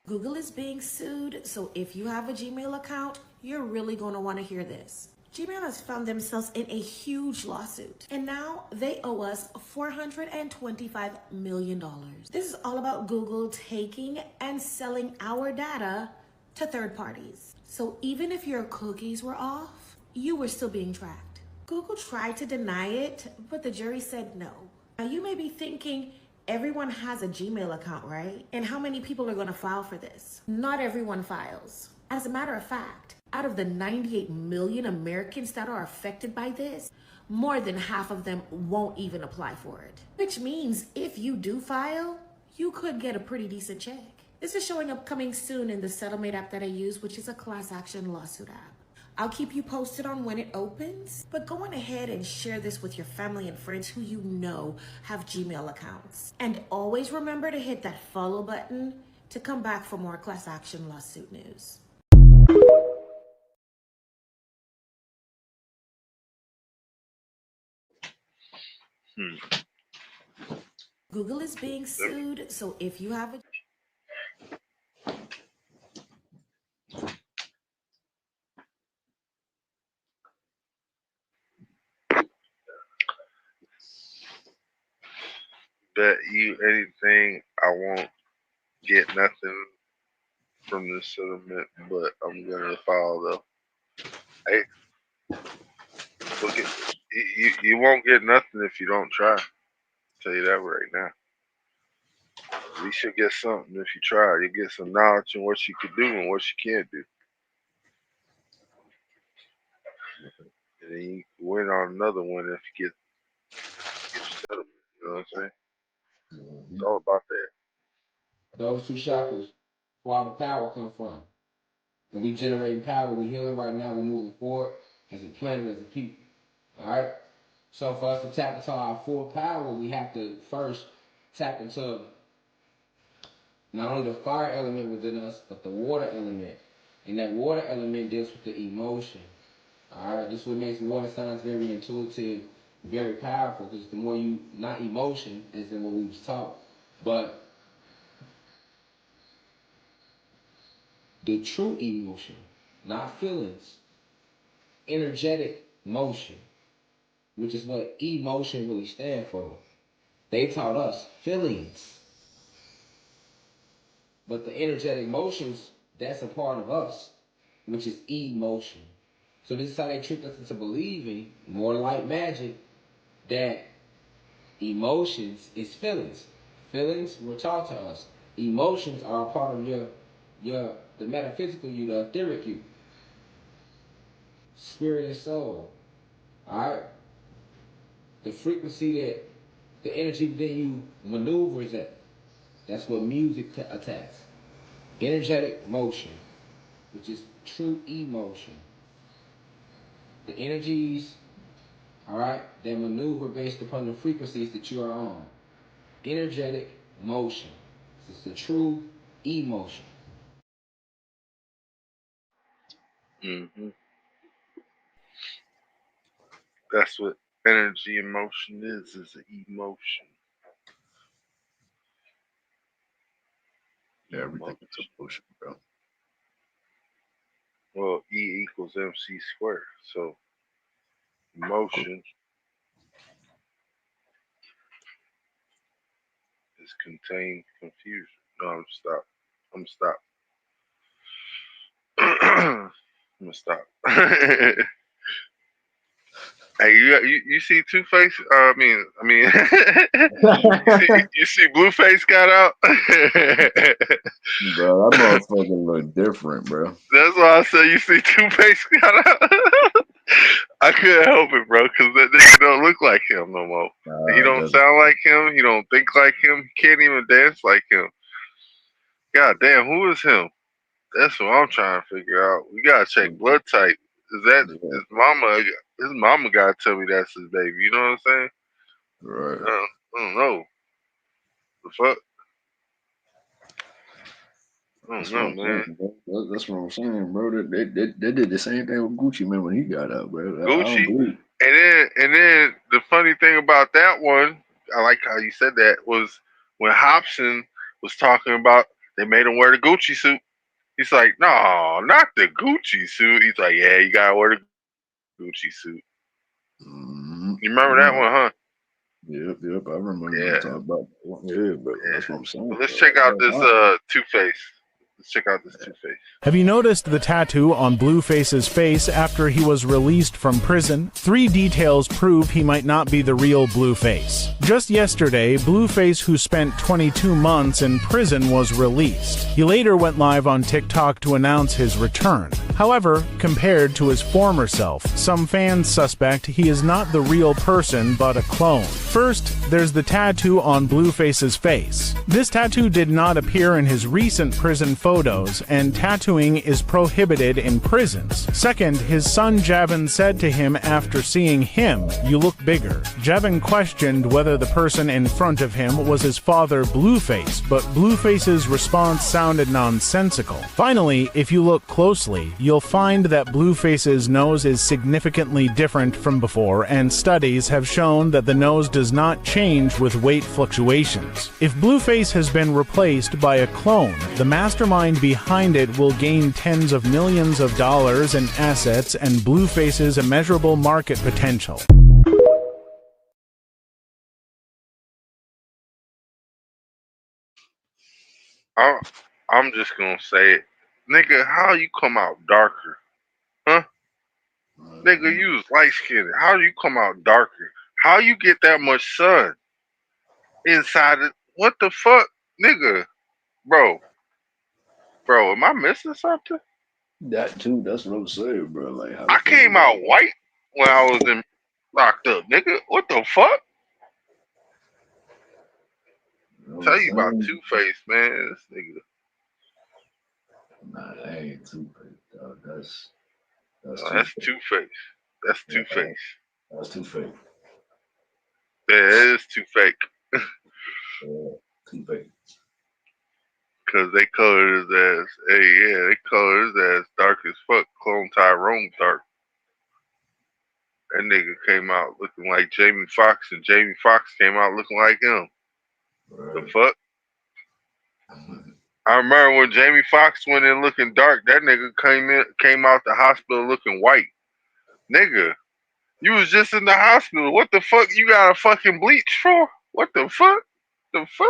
Google is being sued, so if you have a Gmail account, you're really going to want to hear this. Gmail has found themselves in a huge lawsuit, and now they owe us $425 million. This is all about Google taking and selling our data to third parties. So even if your cookies were off, you were still being tracked. Google tried to deny it, but the jury said no. Now you may be thinking, everyone has a Gmail account, right? And how many people are going to file for this? Not everyone files. As a matter of fact, out of the 98 million Americans that are affected by this, more than half of them won't even apply for it. Which means if you do file, you could get a pretty decent check. This is showing up coming soon in the Settlemate app that I use, which is a class action lawsuit app. I'll keep you posted on when it opens, but go on ahead and share this with your family and friends who you know have Gmail accounts. And always remember to hit that follow button to come back for more class action lawsuit news. Google is being sued, so if you have a Bet you anything I won't get nothing from this settlement, but I'm gonna file though. Hey, look at you won't get nothing if you don't try. I'll tell you that right now. At least you'll get something if you try. You get some knowledge on what you can do and what you can't do. And then you can win on another one if you get your settlement. You know what I'm saying? It's all about that. Those two chakras, where all the power come from. When we generating power, we healing right now, we're moving forward as a planet, as a people. Alright? So for us to tap into our full power, we have to first tap into not only the fire element within us, but the water element. And that water element deals with the emotion. Alright, this is what makes water signs very intuitive, very powerful, because the more you, not emotion, as in what we was taught, but the true emotion, not feelings, energetic motion, which is what emotion really stands for. They taught us feelings, but the energetic motions, that's a part of us, which is emotion. So this is how they tricked us into believing, more like magic, that emotions is feelings. Feelings were taught to us. Emotions are a part of the metaphysical you, the etheric you, spirit and soul. Alright? The frequency that the energy within you maneuvers at. That's what music attacks. Energetic motion, which is true emotion. The energies, alright, that maneuver based upon the frequencies that you are on. Energetic Emotion. It's the true emotion. Hmm. That's what energy emotion is an emotion. Everything is emotion, bro. Well, E equals MC squared. So emotion is contained confusion. No, I'm stop. I'm stop. I'm gonna stop. Hey, you see Two Face? I mean, you see Blueface got out. Bro, that motherfucker look different, bro. That's why I said you see Two Face got out. I couldn't help it, bro, because that nigga don't look like him no more. He don't That's sound like him. He don't think like him. He can't even dance like him. God damn, who is him? That's what I'm trying to figure out. We gotta check blood type. Is that his mama? His mama gotta tell me that's his baby. You know what I'm saying? right. I don't know. The fuck? I don't That's what know, I'm saying, man. bro. That's what I'm saying, bro. They did the same thing with Gucci Man when he got out, bro. I don't Gucci. believe. And then the funny thing about that one, I like how you said that, was when Hobson was talking about they made him wear the Gucci suit. He's like, no, not the Gucci suit. He's like, yeah, you gotta wear the Gucci suit. You I remember that remember. one, huh? Yep. I remember them Yeah. talking about that one. Yeah, but that's what I'm saying. But let's Bro. check out Like, this Two Face. Let's check out this Two Face. Have you noticed the tattoo on Blueface's face after he was released from prison? 3 details prove he might not be the real Blueface. Just yesterday, Blueface, who spent 22 months in prison, was released. He later went live on Tictok to announce his return. However, compared to his former self, some fans suspect he is not the real person but a clone. First, there's the tattoo on Blueface's face. This tattoo did not appear in his recent prison photos, and tattooing is prohibited in prisons. Second, his son Javin said to him after seeing him, "You look bigger." Javin questioned whether the person in front of him was his father Blueface, but Blueface's response sounded nonsensical. Finally, if you look closely, you'll find that Blueface's nose is significantly different from before, and studies have shown that the nose does not change with weight fluctuations. If Blueface has been replaced by a clone, the mastermind behind it will gain tens of millions of dollars in assets and Blueface's immeasurable market potential. I'm just gonna say it. Nigga, how you come out darker? Huh? Nigga, you was light skinned. How do you come out darker? How you get that much sun inside it? What the fuck? Nigga, bro. Bro, am I missing something? that too. That's what I'm saying, bro. Like, how the I fuck came out white when I was in locked up, nigga. What the fuck? you know what I'm Tell you about saying? Two Face, man. This nigga. Nah, that ain't Two Face, dog. That's No, Two that's Face. Two Face. That's Yeah, Two Face. that's Two Face. Yeah, it is too fake. Yeah, Two Face. Cause they colored his ass. Hey, yeah, they colored his ass dark as fuck. Clone Tyrone dark. That nigga came out looking like Jamie Foxx, and Jamie Foxx came out looking like him. The Right. fuck? I remember when Jamie Foxx went in looking dark. That nigga came out the hospital looking white. Nigga, you was just in the hospital. What the fuck? You got a fucking bleach for? What the fuck? The fuck?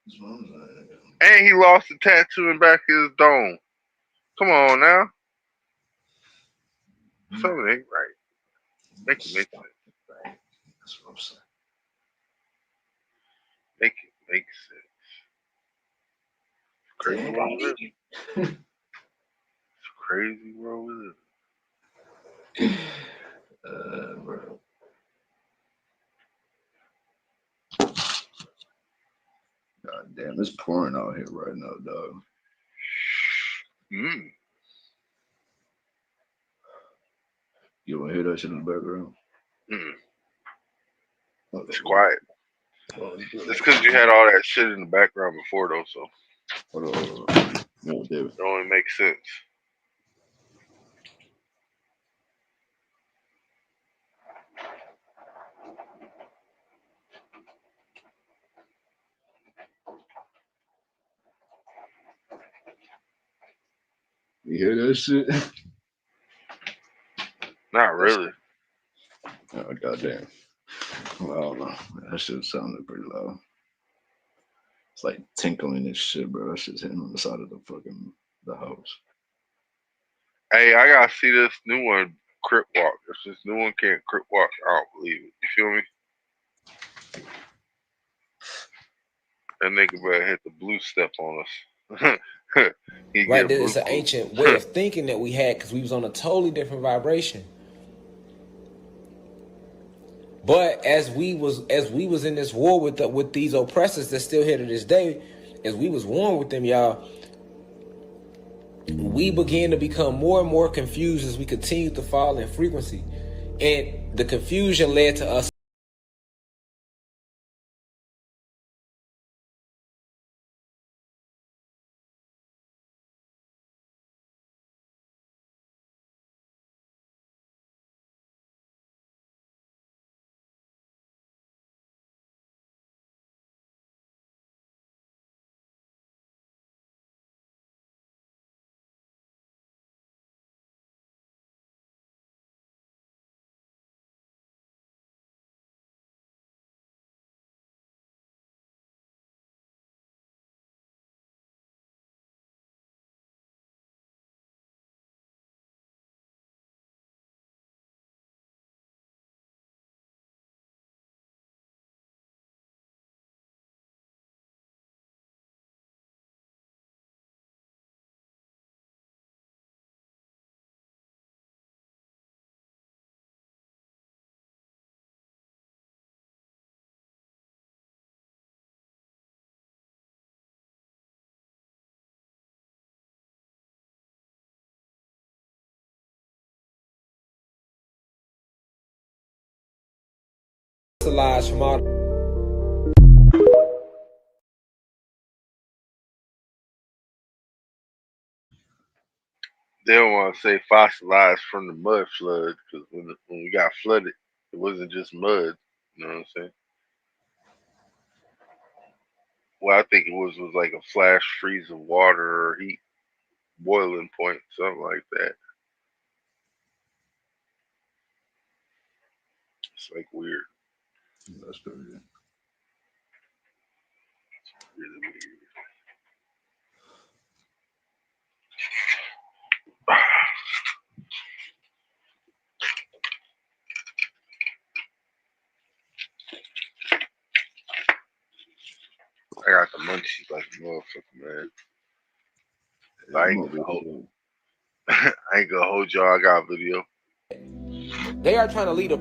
That's what I'm saying. And he lost the tattoo in back of his dome. Come on now. Something ain't right. Make it make sense. That's what I'm saying. Make it make sense. Crazy Damn world we live. right. It's a crazy world we live. Bro. God damn, it's pouring out here right now, dog. Mm. You wanna hear that shit in the background? Mm. Okay, It's quiet. It's because you had all that shit in the background before, though, so it only makes sense. You hear that shit? Not really. Oh, goddamn. Well, I don't know. That shit sounded pretty loud. It's like tinkling and shit, bro. That shit's hitting on the side of the house. Hey, I gotta see this new one, Crip Walk. If this new one can't Crip Walk, I don't believe it. You feel me? That nigga better hit the blue step on us. He Right get there, blue it's an proof. ancient way of thinking that we had because we was on a totally different vibration. But as we was in this war with these oppressors that's still here to this day, as we was warring with them, y'all, we began to become more and more confused as we continued to fall in frequency, and the confusion led to us from all. They don't want to say fossilized from the mud flood because when we got flooded, it wasn't just mud. You know what I'm saying? Well, I think it was like a flash freeze of water or heat boiling point, something like that. It's like weird. That's pretty good. Really weird. I got the munchies like a motherfucker, man. Yeah, I I'm ain't over gonna hold. here. I ain't gonna hold y'all. I got a video. They are trying to lead a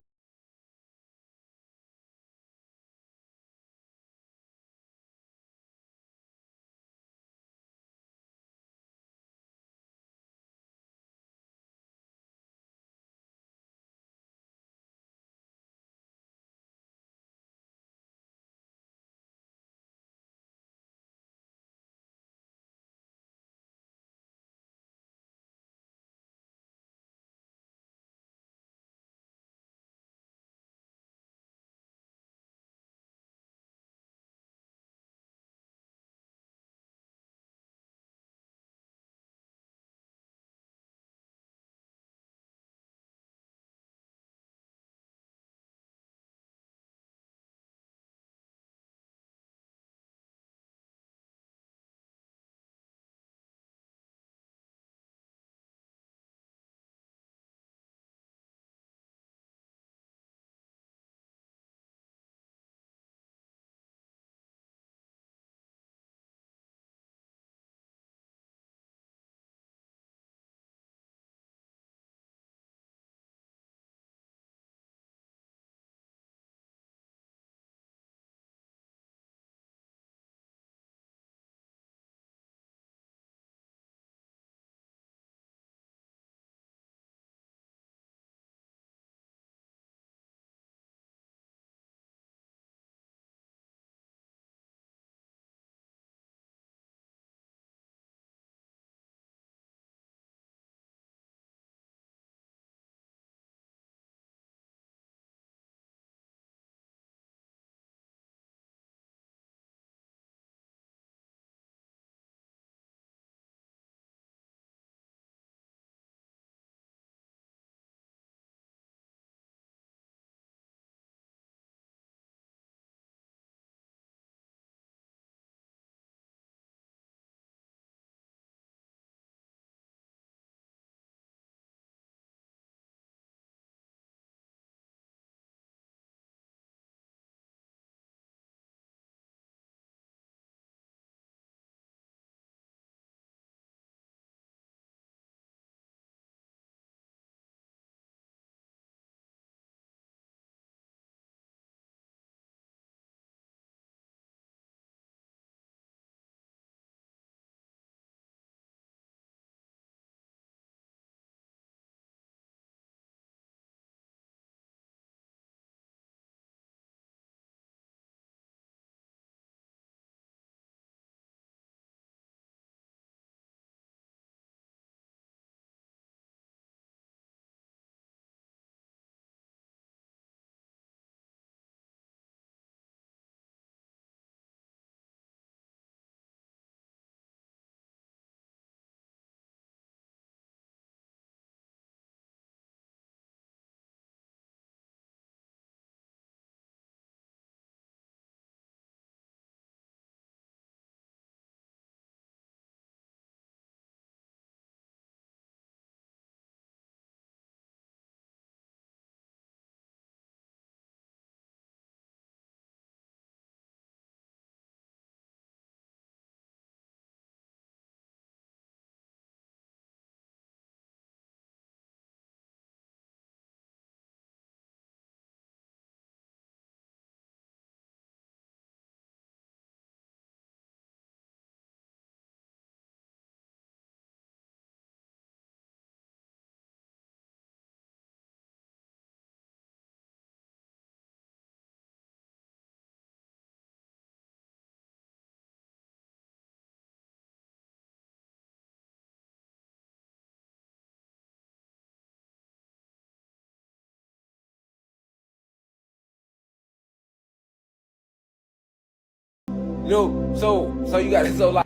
You know, so you got so like.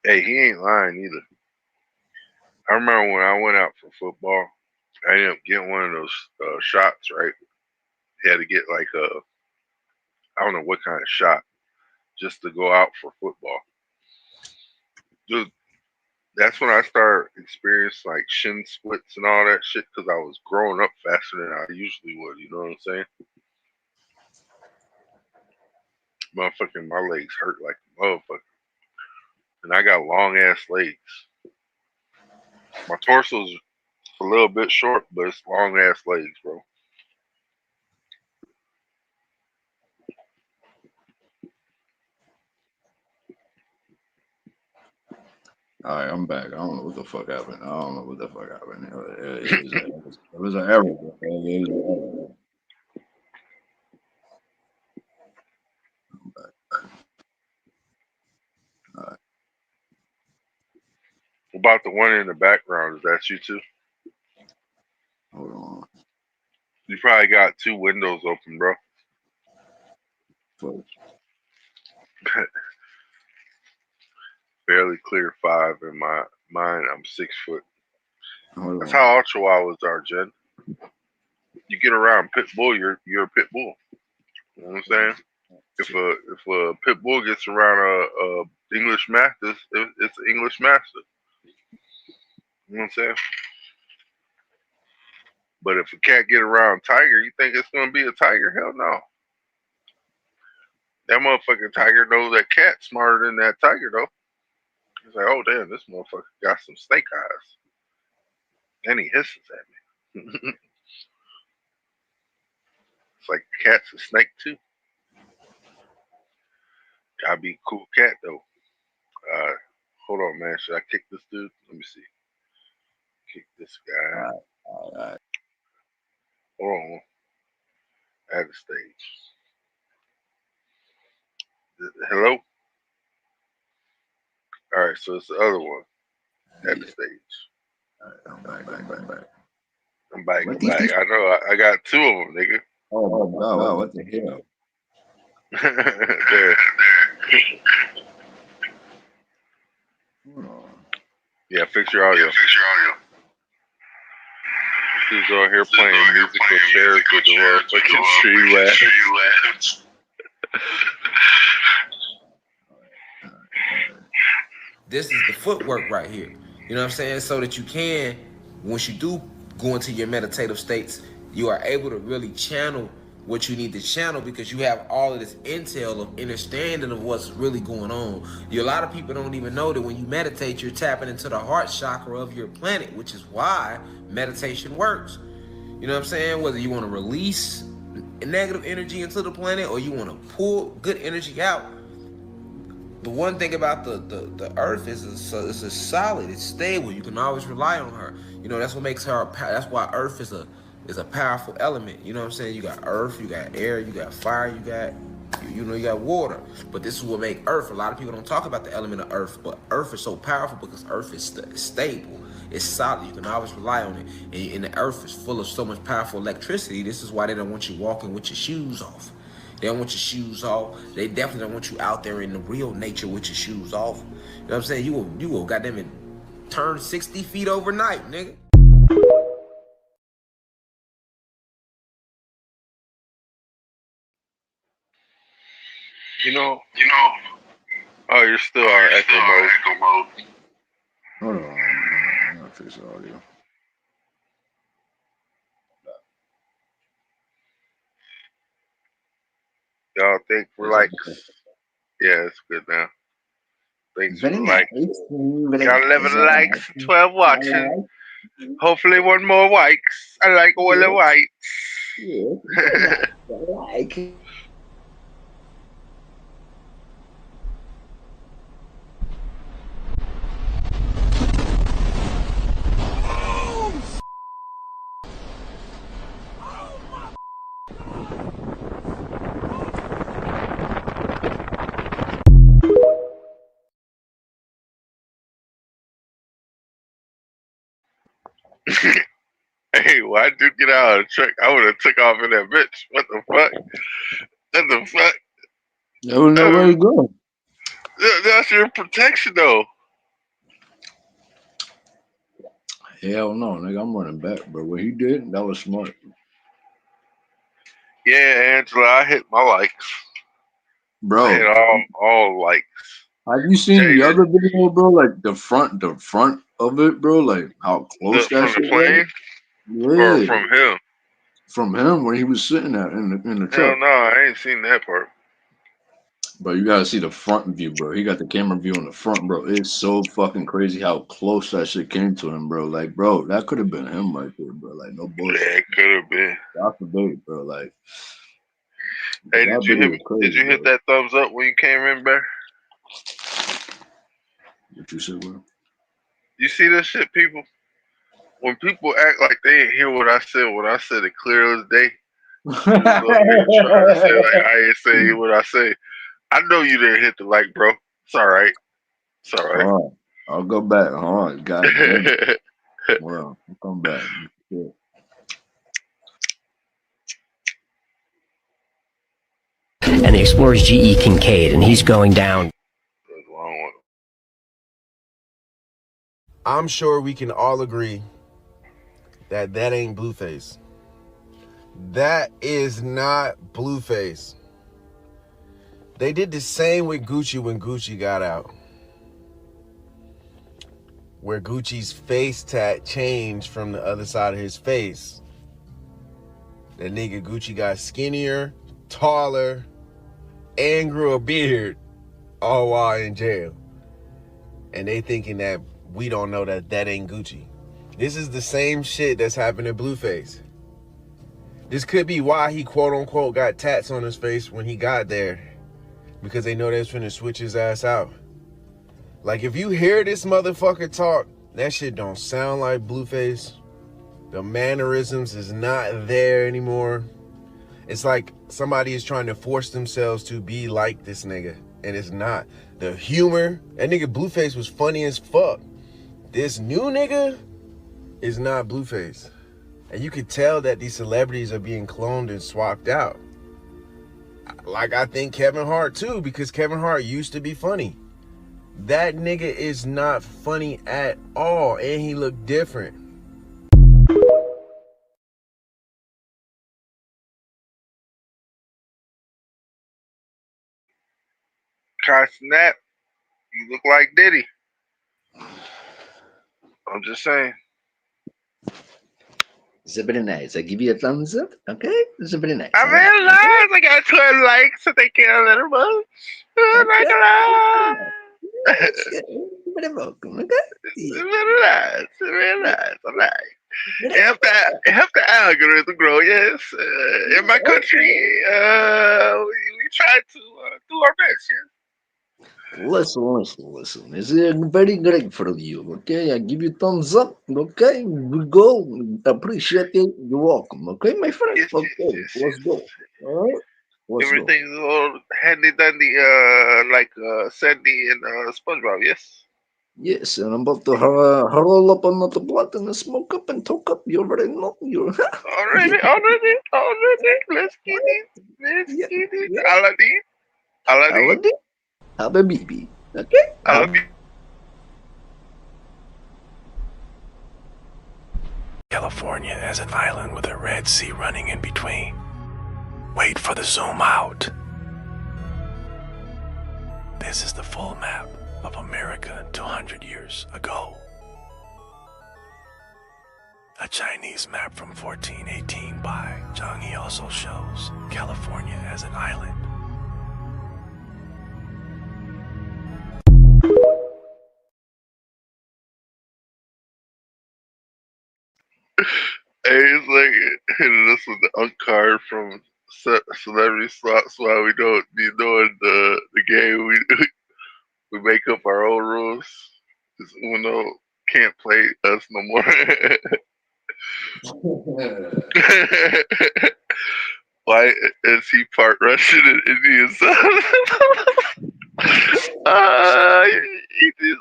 Hey, he ain't lying either. I remember when I went out for football, I ended up getting one of those shots, right? He had to get like I don't know what kind of shot just to go out for football. Dude, that's when I started experiencing like shin splits and all that shit because I was growing up faster than I usually would. You know what I'm saying? Motherfucking, my legs hurt like a motherfucker. And I got long ass legs. My torso's a little bit short, but it's long ass legs, bro. All right, I'm back. I don't know what the fuck happened. I don't know what the fuck happened. It was an error. About the one in the background, is that you too? Hold on. You probably got two windows open, bro. Barely clear 5 in mine. I'm 6 foot. That's how ultra wides are, Jen. You get around pit bull, you're a pit bull. You know what I'm saying? If a pit bull gets around a English mastiff, it's an English mastiff. You know what I'm saying? But if a cat get around tiger, you think it's gonna be a tiger? Hell no. That motherfucking tiger knows that cat smarter than that tiger though. He's like, oh damn, this motherfucker got some snake eyes. And he hisses at me. It's like cat's a snake too. Gotta be a cool cat though. Hold on, man. Should I kick this dude? Let me see. Kick this guy. All right. Hold on. Add the stage. Hello? Alright, so it's the other one. At the stage. I'm back. I'm back. I know. I got 2 of them, nigga. Oh my god, what the hell? There. Yeah, fix your audio. Dude's on here playing musical chairs with the motherfucking tree lads. This is the footwork right here. You know what I'm saying? So that you can, once you do go into your meditative states, you are able to really channel what you need to channel because you have all of this intel of understanding of what's really going on. A lot of people don't even know that when you meditate, you're tapping into the heart chakra of your planet, which is why meditation works. You know what I'm saying? Whether you want to release negative energy into the planet or you want to pull good energy out, the one thing about the earth is it's solid, it's stable. You can always rely on her. You know, that's what makes her, that's why earth is a powerful element. You know what I'm saying? You got earth, you got air, you got fire, you got water. But this is what makes earth. A lot of people don't talk about the element of earth, but earth is so powerful because earth is stable. It's solid. You can always rely on it. And the earth is full of so much powerful electricity. This is why they don't want you walking with your shoes off. They don't want your shoes off. They definitely don't want you out there in the real nature with your shoes off. You know what I'm saying? You will goddamn it turn 60 feet overnight, nigga. You know. Oh, you're still on echo mode. Hold on. I'm gonna fix the audio. Y'all think for likes? Yeah, it's good now. Thanks for likes. Got 11 likes, 12 watching. Hopefully one more likes. I like all the likes. Like. Hey, when I do get out of the truck, I would have took off in that bitch. What the fuck? What the fuck? You don't know where you going. That's your protection, though. Hell no, nigga. I'm running back, bro. What he did, that was smart. Yeah, Angela, I hit my likes. Bro. I hit all likes. Have you seen the other video, bro? Like the front of it, bro. Like how close that From shit the plane? was. Or Yeah. from him? From him when he was sitting there in the Hell truck. no, I ain't seen that part. Bro, you gotta see the front view, bro. He got the camera view on the front, bro. It's so fucking crazy how close that shit came to him, bro. Like, bro, that could have been him right there, bro. Like, no bullshit. Yeah, it could have been. God forbid, bro. Like, hey, that did you video hit? was crazy, Did you hit bro. that thumbs up when you came in, bro? What you said, bro? You see this shit, people? When people act like they didn't hear what I said it clear as day. You was over here trying to say like I ain't saying what I say. I know you didn't hit the like, bro. It's all right. It's all right. Hold on. I'll go back. Hold on. God damn it. Well, I'll come back. Yeah. And the Explorer's G.E. Kincaid, and he's going down. I'm sure we can all agree that ain't Blueface. That is not Blueface. They did the same with Gucci when Gucci got out, where Gucci's face tat changed from the other side of his face. That nigga Gucci got skinnier, taller, and grew a beard, all while in jail. And they thinking that we don't know that ain't Gucci. This is the same shit that's happened to Blueface. This could be why he quote unquote got tats on his face when he got there, because they know they was finna switch his ass out. Like, if you hear this motherfucker talk, that shit don't sound like Blueface. The mannerisms is not there anymore. It's like somebody is trying to force themselves to be like this nigga, and it's not. The humor, that nigga Blueface was funny as fuck. This new nigga is not Blueface. And you could tell that these celebrities are being cloned and swapped out. Like, I think Kevin Hart too, because Kevin Hart used to be funny. That nigga is not funny at all, and he looked different. Kai Snap, you look like Diddy. I'm just saying. It's very nice. I give you a thumbs up. Okay? It's very nice. I realize I got 12 likes, so they can't let them up. Like a lot. Very welcome. Okay? It's very nice. It's very nice. I'm like, help the algorithm grow. Yes, in my country, we try to do our best. Yes. Listen. It's very great for you. Okay? I give you thumbs up. Okay? We go. Appreciate it. You're welcome. Okay, my friend? Yes, okay. Let's go. All right? Let's go. Everything's all handy dandy, like Sandy and SpongeBob. Yes. Yes, and I'm about to roll up another blunt and smoke up and talk up. You already know. Already. Let's get it. Let's get it. Aladdin. Habibi. Okay? Aladdin. California as an island with a Red Sea running in between. Wait for the zoom out. This is the full map of America 200 years ago. A Chinese map from 1418 by Zhang He also shows California as an island. Hey, it's like this was the uncard from Celebrity Slots. Why we don't be doing the game. We make up our own rules. Because Uno can't play us no more. Why is he part Russian and Indian? He is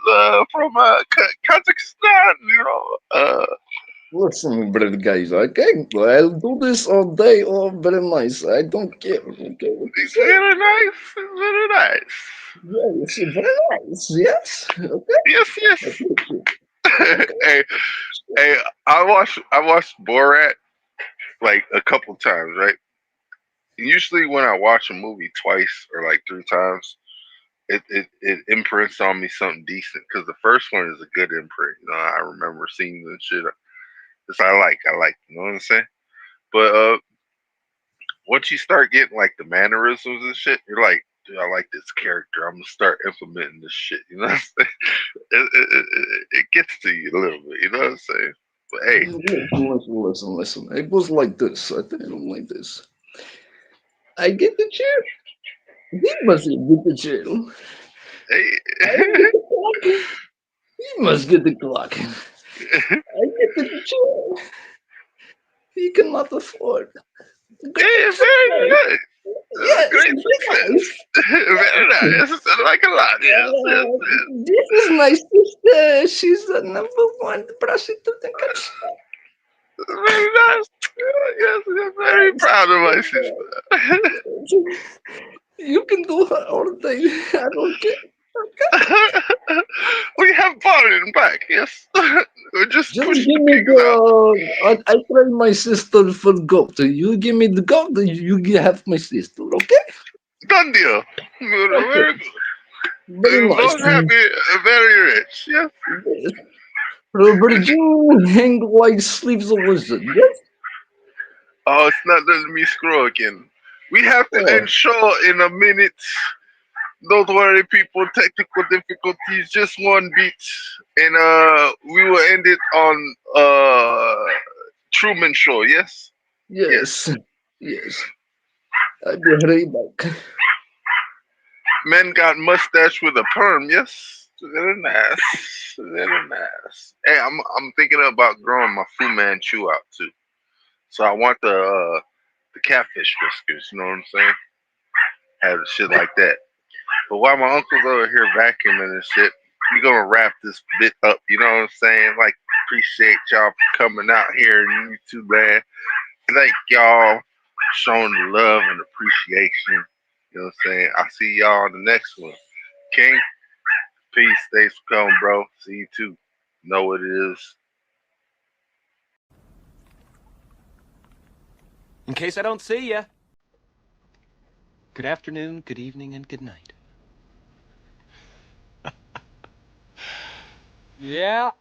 from Kazakhstan. Listen, brother guys, okay? I'll do this all day, all very nice. I don't care. Okay, what you It's say? very nice. It's very nice. Yeah, it's very nice. Yes. Okay. Yes, yes. hey, hey, I watched Borat like a couple times, right? Usually when I watch a movie twice or like three times, it imprints on me something decent because the first one is a good imprint. You know, I remember scenes and shit. This I like. You know what I'm saying? But once you start getting like the mannerisms and shit, you're like, dude, I like this character. I'm gonna start implementing this shit. You know what I'm saying? It gets to you a little bit. You know what I'm saying? But hey, Listen. It goes like this. I think I don't like this. I get the chair. He must get the chair. hey, I get the clock. He must get the clock. I get the chair. He cannot afford. hey, very nice. Yes, Great very success. nice. Very nice. I like a lot. Yes, yes, yes. This is my sister. She's the number one prostitute in Kazakhstan. Very nice. Yes, I'm very proud of my sister. You can do her all day. I don't care. We have bought it back. Yes, we just Just push give the me pigs out. the. I trade my sister for gold. You give me the gold, you have my sister. Okay? Done deal. Very good. Very nice. Both happy, very rich. Yes. Robert Jean hang like sleeves of lizard. Yes. Oh, it's not letting me scroll again. We have to ensure in a minute. Don't worry, people. Technical difficulties. Just one beat, and we will end it on Truman Show. Yes. Yes. Yes. I'll be right back. Men got mustache with a perm. Yes. Very nice. Very nice. Hey, I'm thinking about growing my Fu Manchu out too. So I want the catfish whiskers. You know what I'm saying? Have shit like that. But while my uncle's over here vacuuming and shit, we gonna wrap this bit up. You know what I'm saying? Like, appreciate y'all for coming out here and YouTube land. Thank y'all for showing the love and appreciation. You know what I'm saying? I'll see y'all on the next one. King, peace. Thanks for coming, bro. See you too. Know what it is. In case I don't see ya. Good afternoon, good evening, and good night. Yeah.